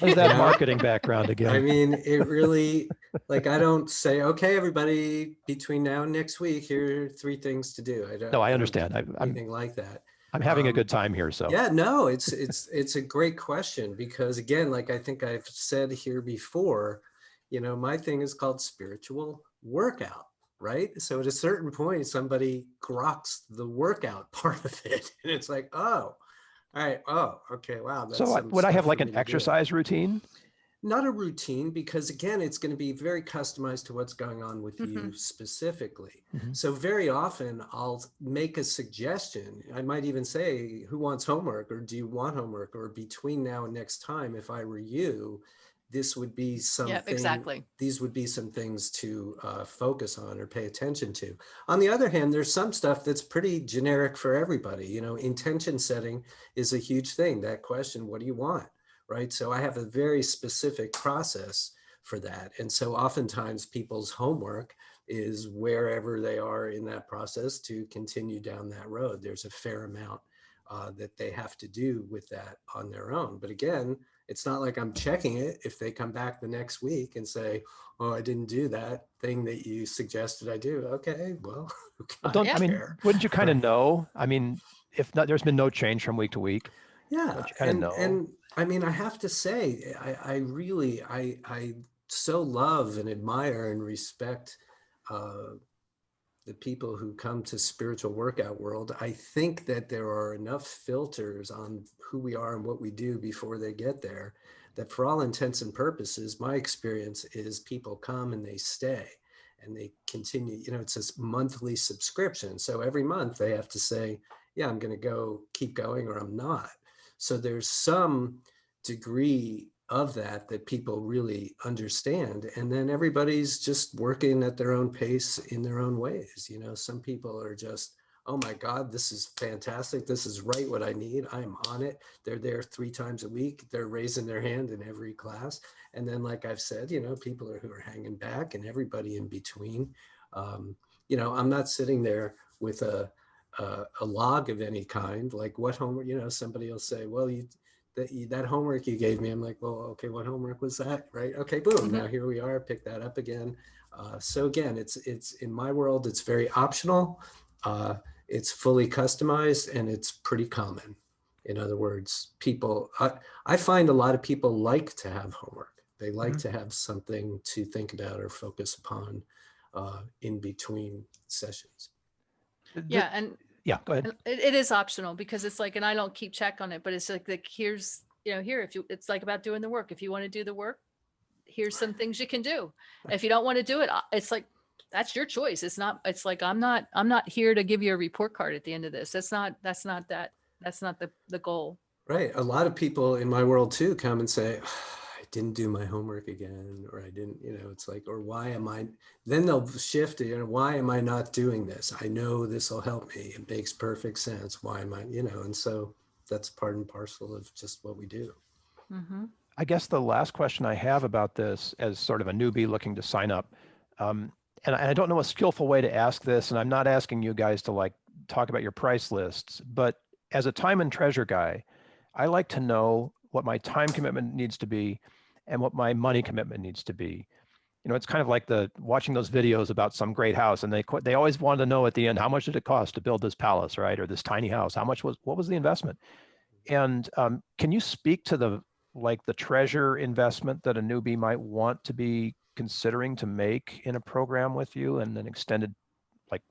There's that marketing background again. I mean, it really, like, I don't say, okay, everybody, between now and next week, here are 3 things to do. I understand. Anything like that. I'm having a good time here. So yeah, no, it's a great question, because again, like I think I've said here before, my thing is called spiritual workout, right? So at a certain point, somebody groks the workout part of it, and it's like, oh, All right. Oh, okay. Wow. That's So some would I stuff have for like me an to do. exercise routine? Not a routine, because again, it's going to be very customized to what's going on with you specifically. Mhm. So very often I'll make a suggestion. I might even say, who wants homework, or do you want homework, or between now and next time, if I were you, this would be Yep, something, exactly. these would be some things to focus on or pay attention to. On the other hand, there's some stuff that's pretty generic for everybody. You know, intention setting is a huge thing. That question, what do you want? Right? So I have a very specific process for that. And so oftentimes people's homework is wherever they are in that process to continue down that road. There's a fair amount that they have to do with that on their own. But again, it's not like I'm checking it if they come back the next week and say, oh, I didn't do that thing that you suggested I do. Okay, well, Well, I mean, wouldn't you kind of know? I mean, if not, there's been no change from week to week. Yeah, Don't you kind of know? and I mean, I have to say, I really, I so love and admire and respect the people who come to spiritual workout world. I think that there are enough filters on who we are and what we do before they get there, that for all intents and purposes, my experience is people come and they stay and they continue. You know, it's this monthly subscription. So every month they have to say, yeah, I'm going to go keep going or I'm not. So there's some degree of that people really understand. And then everybody's just working at their own pace in their own ways. You know, some people are just, oh my God, this is fantastic. This is right what I need. I'm on it. They're there 3 times a week. They're raising their hand in every class. And then, like I've said, you know, people who are hanging back and everybody in between. You know, I'm not sitting there with a log of any kind, like what homework, you know, somebody will say, well, that homework you gave me, I'm like, well, okay, what homework was that? Right. Okay, boom. Now here we are, pick that up again. So again, it's in my world, it's very optional. It's fully customized and it's pretty common. In other words, people, I find a lot of people like to have homework. They like to have something to think about or focus upon in between sessions. Yeah, and yeah, go ahead. it is optional because it's like, and I don't keep check on it, but it's like here's, you know, here, if you, it's like about doing the work. If you want to do the work, here's some things you can do. If you don't want to do it, it's like, that's your choice. It's not, it's like, I'm not here to give you a report card at the end of this. That's not the goal. Right. A lot of people in my world too come and say, I didn't do my homework again, or I didn't, you know, it's like, or why am I, then they'll shift it, you know, why am I not doing this? I know this will help me. It makes perfect sense. Why am I, you know, and so that's part and parcel of just what we do. I guess the last question I have about this, as sort of a newbie looking to sign up, and I don't know a skillful way to ask this, and I'm not asking you guys to like talk about your price lists, but as a time and treasure guy, I like to know what my time commitment needs to be and what my money commitment needs to be. You know, it's kind of like watching those videos about some great house, and they always want to know at the end, how much did it cost to build this palace, right? Or this tiny house? What was the investment? And can you speak to the treasure investment that a newbie might want to be considering to make in a program with you, and an extended like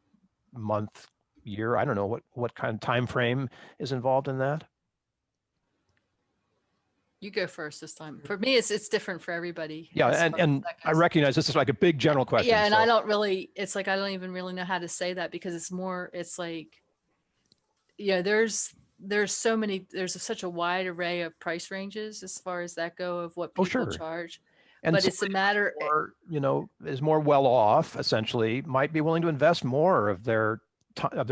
month, year? I don't know what kind of time frame is involved in that. You go first this time. For me, it's different for everybody. Yeah, and I recognize this is like a big general question. Yeah, and so. I don't really, it's like, I don't even really know how to say that, because it's more, it's like, yeah, there's so many, there's such a wide array of price ranges as far as that go, of what people charge. And but it's a matter, or, you know, is more well off, essentially, might be willing to invest more of their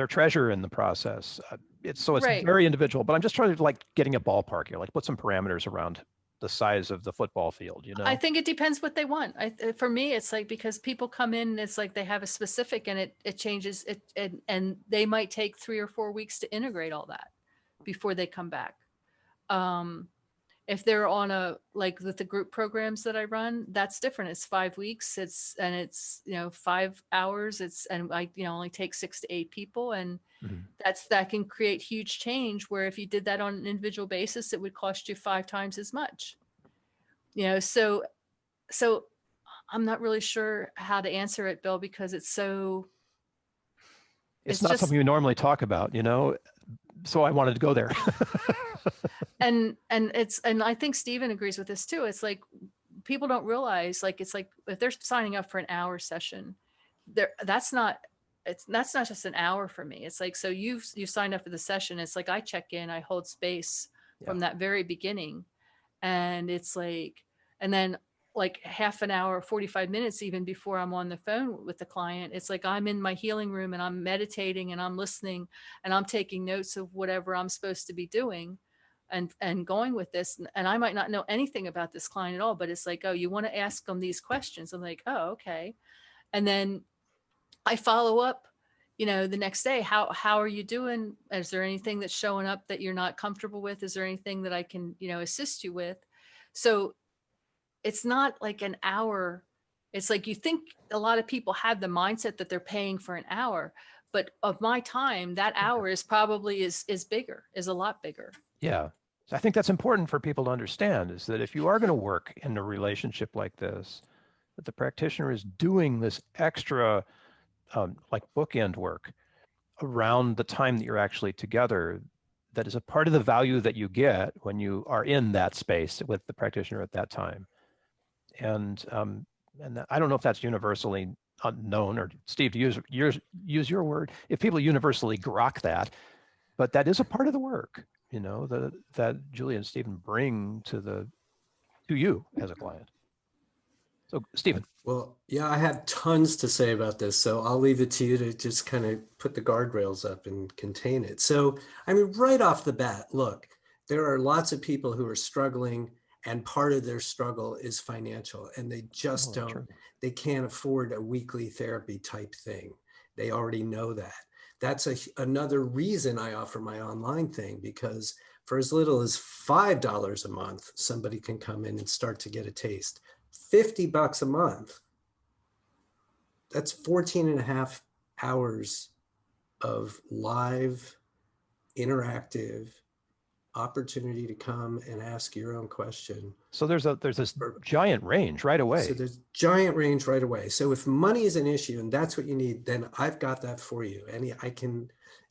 treasure in the process. It's right. Very individual, but I'm just trying to like getting a ballpark here, like put some parameters around the size of the football field, you know? I think it depends what they want. For me, it's like, because people come in, it's like they have a specific, and it changes it, and they might take 3 or 4 weeks to integrate all that before they come back. If they're on like with the group programs that I run, that's different. It's 5 weeks. It's, you know, 5 hours. And I, you know, only take 6 to 8 people. And that can create huge change, where if you did that on an individual basis, it would cost you 5 times as much, you know? So I'm not really sure how to answer it, Bill, because it's not something we normally talk about, you know? So I wanted to go there. And I think Steven agrees with this too. It's like people don't realize, like, it's like if they're signing up for an hour session, that's not just an hour for me. It's like, so you signed up for the session. It's like I check in, I hold space from that very beginning. And it's like, and then like half an hour, 45 minutes, even before I'm on the phone with the client, it's like I'm in my healing room and I'm meditating and I'm listening and I'm taking notes of whatever I'm supposed to be doing and going with this. And I might not know anything about this client at all, but it's like, oh, you want to ask them these questions. I'm like, oh, okay. And then I follow up, the next day. How are you doing? Is there anything that's showing up that you're not comfortable with? Is there anything that I can, assist you with? So it's not like an hour. It's like, you think a lot of people have the mindset that they're paying for an hour, but of my time, that hour is probably is a lot bigger. Yeah. So I think that's important for people to understand, is that if you are going to work in a relationship like this, that the practitioner is doing this extra like bookend work around the time that you're actually together, that is a part of the value that you get when you are in that space with the practitioner at that time. And I don't know if that's universally known, or Steve, to use your word, if people universally grok that, but that is a part of the work, that Julia and Stephen bring to you as a client. So Stephen. Well, yeah, I have tons to say about this, so I'll leave it to you to just kind of put the guardrails up and contain it. So, I mean, right off the bat, look, there are lots of people who are struggling, and part of their struggle is financial, and they just they can't afford a weekly therapy type thing. They already know that. That's another reason I offer my online thing, because for as little as $5 a month, somebody can come in and start to get a taste. $50 a month, that's 14 and a half hours of live, interactive opportunity to come and ask your own question. So there's this giant range right away. So there's giant range right away. So if money is an issue and that's what you need, then I've got that for you. And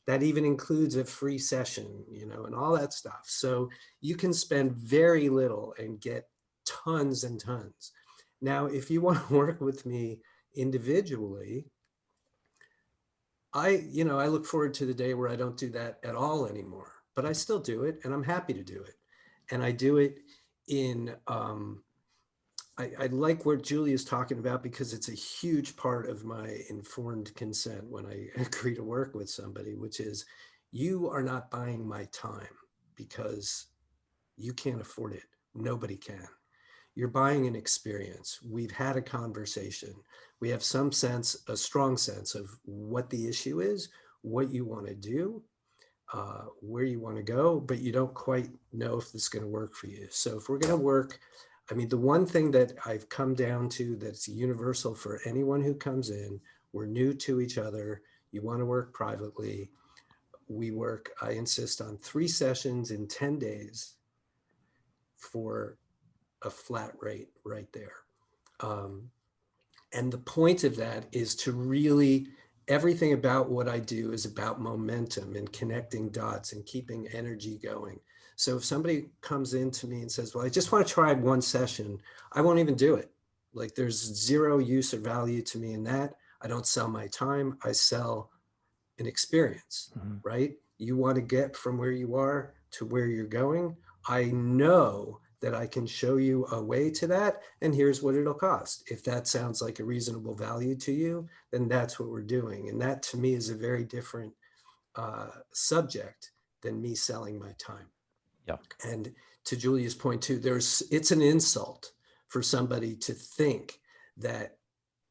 that even includes a free session, and all that stuff. So you can spend very little and get tons and tons. Now, if you want to work with me individually, I look forward to the day where I don't do that at all anymore, but I still do it, and I'm happy to do it. And I do it in, I like what Julia's talking about, because it's a huge part of my informed consent when I agree to work with somebody, which is, you are not buying my time because you can't afford it. Nobody can. You're buying an experience. We've had a conversation. We have a strong sense of what the issue is, what you want to do, where you want to go, but you don't quite know if this is going to work for you. So if we're going to work, I mean, the one thing that I've come down to that's universal for anyone who comes in, we're new to each other. You want to work privately. I insist on 3 sessions in 10 days for a flat rate right there. And the point of that is to really, everything about what I do is about momentum and connecting dots and keeping energy going. So if somebody comes in to me and says, well, I just want to try 1 session, I won't even do it. Like, there's zero use or value to me in that. I don't sell my time. I sell an experience, right? You want to get from where you are to where you're going. I know that I can show you a way to that, and here's what it'll cost. If that sounds like a reasonable value to you, then that's what we're doing. And that, to me, is a very different subject than me selling my time. Yeah. And to Julia's point too, it's an insult for somebody to think that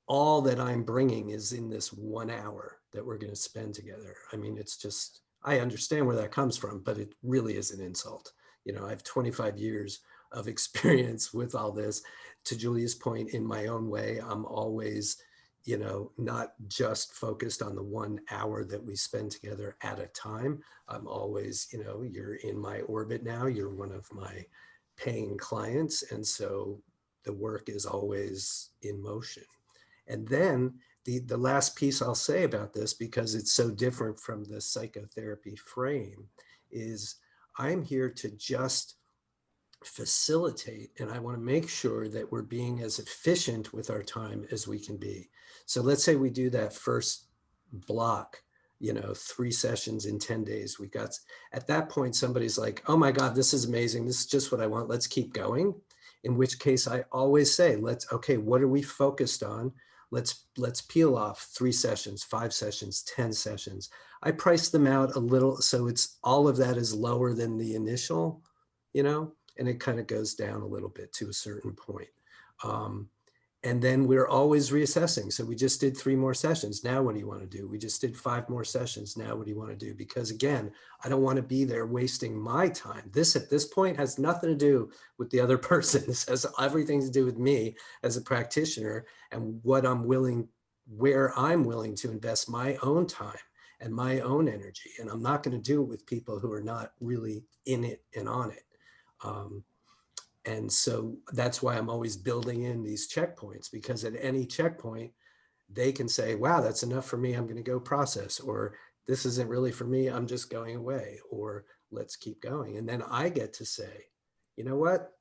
all that I'm bringing is in this 1 hour that we're going to spend together. I mean, it's just, I understand where that comes from, but it really is an insult. I have 25 years of experience with all this. To Julia's point, in my own way, I'm always, not just focused on the 1 hour that we spend together at a time. I'm always, you're in my orbit now, you're one of my paying clients. And so the work is always in motion. And then the last piece I'll say about this, because it's so different from the psychotherapy frame, is I'm here to just facilitate, and I want to make sure that we're being as efficient with our time as we can be. So let's say we do that first block, 3 sessions in 10 days. We got, at that point, somebody's like, oh my God, this is amazing. This is just what I want. Let's keep going. In which case I always say, okay, what are we focused on? Let's peel off 3 sessions, 5 sessions, 10 sessions. I price them out a little. So it's all of that is lower than the initial, and it kind of goes down a little bit to a certain point. And then we're always reassessing. So we just did 3 more sessions. Now what do you want to do? We just did 5 more sessions. Now what do you want to do? Because again, I don't want to be there wasting my time. This at this point has nothing to do with the other person. This has everything to do with me as a practitioner and where I'm willing to invest my own time and my own energy. And I'm not going to do it with people who are not really in it and on it. And so that's why I'm always building in these checkpoints, because at any checkpoint, they can say, wow, that's enough for me. I'm going to go process, or this isn't really for me. I'm just going away, or let's keep going. And then I get to say, you know what?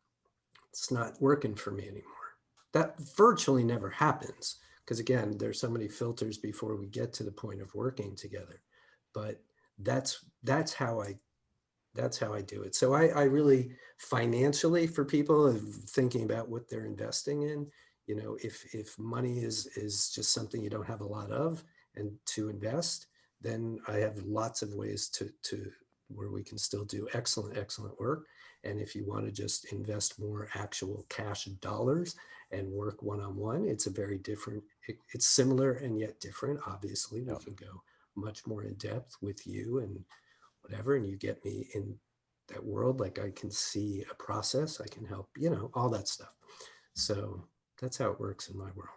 It's not working for me anymore. That virtually never happens because again, there's so many filters before we get to the point of working together. But that's how I do it. So I really financially, for people thinking about what they're investing in, if money is just something you don't have a lot of and to invest, then I have lots of ways to where we can still do excellent work. And if you want to just invest more actual cash dollars and work one-on-one, it's a very different, it's similar and yet different. Obviously, we can go much more in depth with you and whatever, and you get me in that world, like I can see a process, I can help, all that stuff. So that's how it works in my world.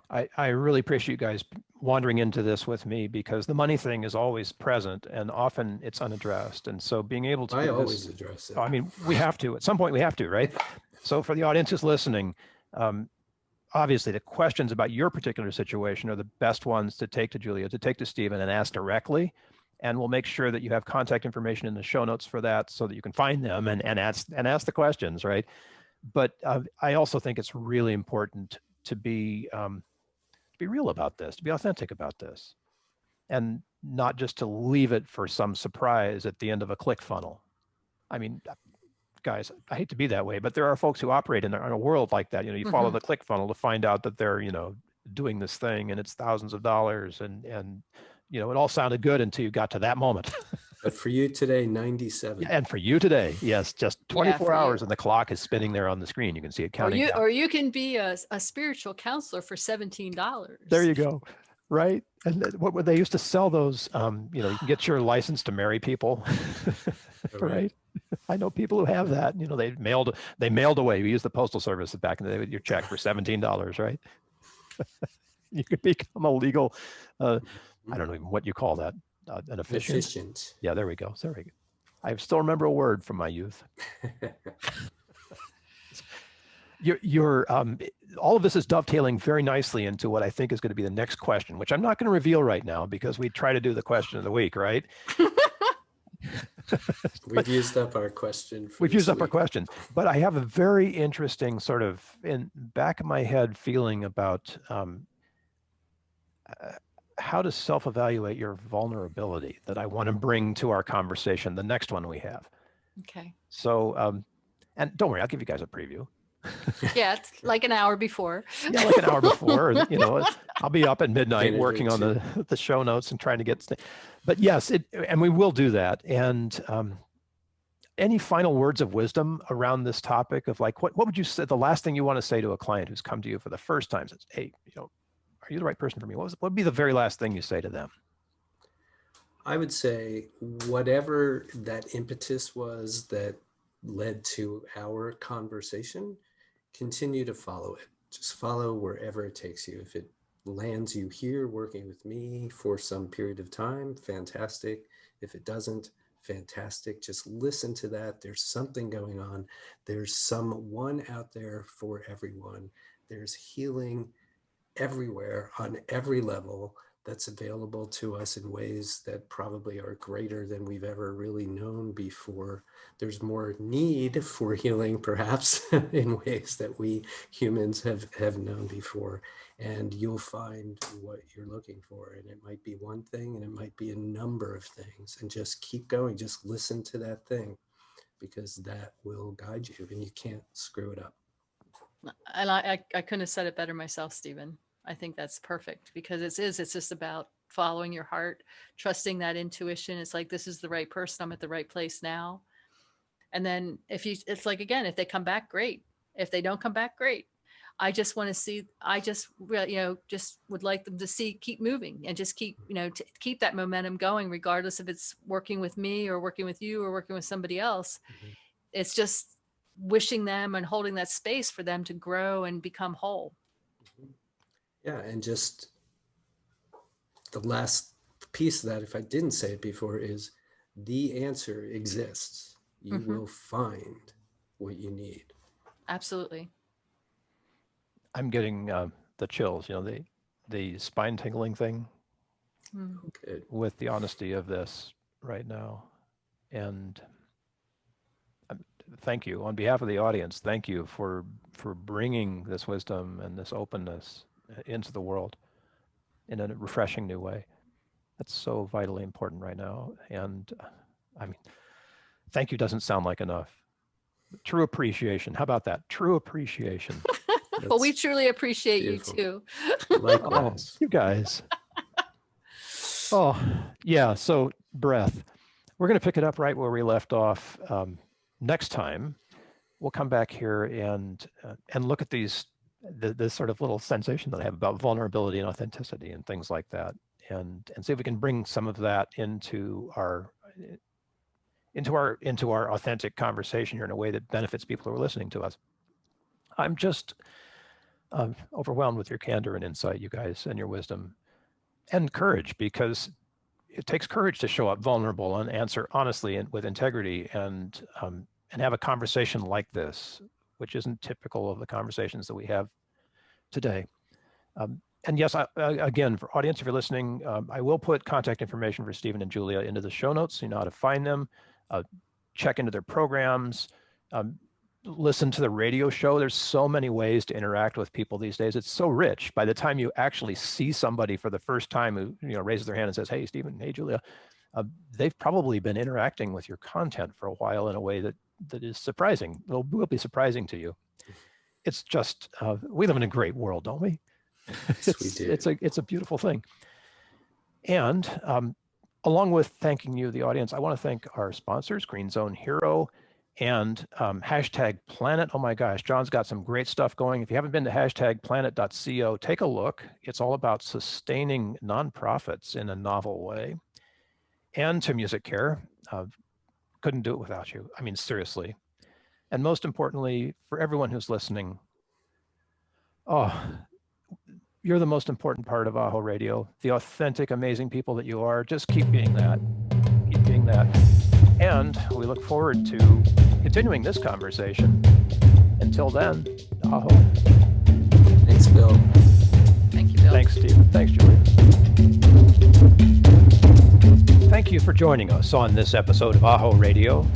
I really appreciate you guys wandering into this with me, because the money thing is always present and often it's unaddressed. And so being able to always address it. I mean, we have to, at some point we have to, right? So for the audience who's listening, obviously the questions about your particular situation are the best ones to take to Julia, to take to Steven and ask directly. And we'll make sure that you have contact information in the show notes for that so that you can find them and ask the questions, right? But I also think it's really important to be real about this, to be authentic about this, and not just to leave it for some surprise at the end of a click funnel. I mean, guys, I hate to be that way, but there are folks who operate in a world like that. You follow the click funnel to find out that they're, doing this thing and it's thousands of dollars and it all sounded good until you got to that moment. But for you today, 97. Yeah, and for you today, yes, just 24 hours and the clock is spinning there on the screen. You can see it counting down. Or you can be a spiritual counselor for $17. There you go. Right. And what they used to sell those, you can get your license to marry people. Right. I know people who have that, they mailed away. We used the postal service back in the day with your check for $17, right? You could become a legal, I don't know even what you call that. An efficient. Yeah, there we go. I still remember a word from my youth. All of this is dovetailing very nicely into what I think is going to be the next question, which I'm not going to reveal right now because we try to do the question of the week, right? We've used up our question. We've used up our questions, but I have a very interesting sort of in back of my head feeling about how to self-evaluate your vulnerability that I want to bring to our conversation, the next one we have. Okay. So, and don't worry, I'll give you guys a preview. Yeah, it's like an hour before. Yeah, like an hour before. I'll be up at midnight working on the show notes and trying to get. But yes, and we will do that. And any final words of wisdom around this topic of like, what would you say? The last thing you want to say to a client who's come to you for the first time says, "Hey, are you the right person for me?" What would be the very last thing you say to them? I would say whatever that impetus was that led to our conversation, continue to follow it. Just follow wherever it takes you. If it lands you here working with me for some period of time, fantastic. If it doesn't, fantastic. Just listen to that. There's something going on. There's someone out there for everyone. There's healing everywhere on every level. that's available to us in ways that probably are greater than we've ever really known before. There's more need for healing, perhaps, in ways that we humans have known before. And you'll find what you're looking for. And it might be one thing, and it might be a number of things. And just keep going. Just listen to that thing, because that will guide you, and you can't screw it up. And I couldn't have said it better myself, Stephen. I think that's perfect, because it's just about following your heart, trusting that intuition. It's like, this is the right person. I'm at the right place now. And then it's like, again, if they come back, great. If they don't come back, great. I just want to see, just would like them to keep moving and just keep, to keep that momentum going, regardless if it's working with me or working with you or working with somebody else. Mm-hmm. It's just wishing them and holding that space for them to grow and become whole. Yeah, and just the last piece of that, if I didn't say it before, is the answer exists. You will find what you need. Absolutely. I'm getting the chills, the spine tingling thing with the honesty of this right now. And thank you on behalf of the audience. Thank you for bringing this wisdom and this openness into the world in a refreshing new way. That's so vitally important right now. And thank you doesn't sound like enough. True appreciation. How about that? True appreciation. Well, we truly appreciate beautiful. You too. Likewise. Oh, you guys. Oh, yeah. So breath. We're going to pick it up right where we left off. Next time, we'll come back here and look at this sort of little sensation that I have about vulnerability and authenticity and things like that, and see if we can bring some of that into our authentic conversation here in a way that benefits people who are listening to us. I'm just overwhelmed with your candor and insight, you guys, and your wisdom and courage, because it takes courage to show up vulnerable and answer honestly and with integrity and have a conversation like this, which isn't typical of the conversations that we have today. And yes, again, for audience, if you're listening, I will put contact information for Steven and Julia into the show notes so you know how to find them. Check into their programs, listen to the radio show. There's so many ways to interact with people these days. It's so rich. By the time you actually see somebody for the first time who raises their hand and says, "Hey, Steven, hey, Julia," they've probably been interacting with your content for a while in a way that is surprising. Will be surprising to you. It's just, we live in a great world, don't we? Yes, we do. It's a beautiful thing. And along with thanking you, the audience, I want to thank our sponsors, Green Zone Hero and #Planet. Oh my gosh, John's got some great stuff going. If you haven't been to #planet.co, take a look. It's all about sustaining nonprofits in a novel way. And to Music Care. Couldn't do it without you. I mean, seriously. And most importantly, for everyone who's listening, you're the most important part of AHO Radio, the authentic, amazing people that you are. Just keep being that. Keep being that. And we look forward to continuing this conversation. Until then, AHO. Thanks, Bill. Thank you, Bill. Thanks, Stephen. Thanks, Julia. Thank you for joining us on this episode of AHO Radio.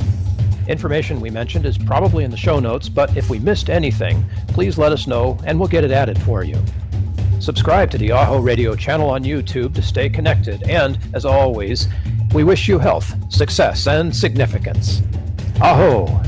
Information we mentioned is probably in the show notes, but if we missed anything, please let us know and we'll get it added for you. Subscribe to the AHO Radio channel on YouTube to stay connected, and as always, we wish you health, success, and significance. AHO!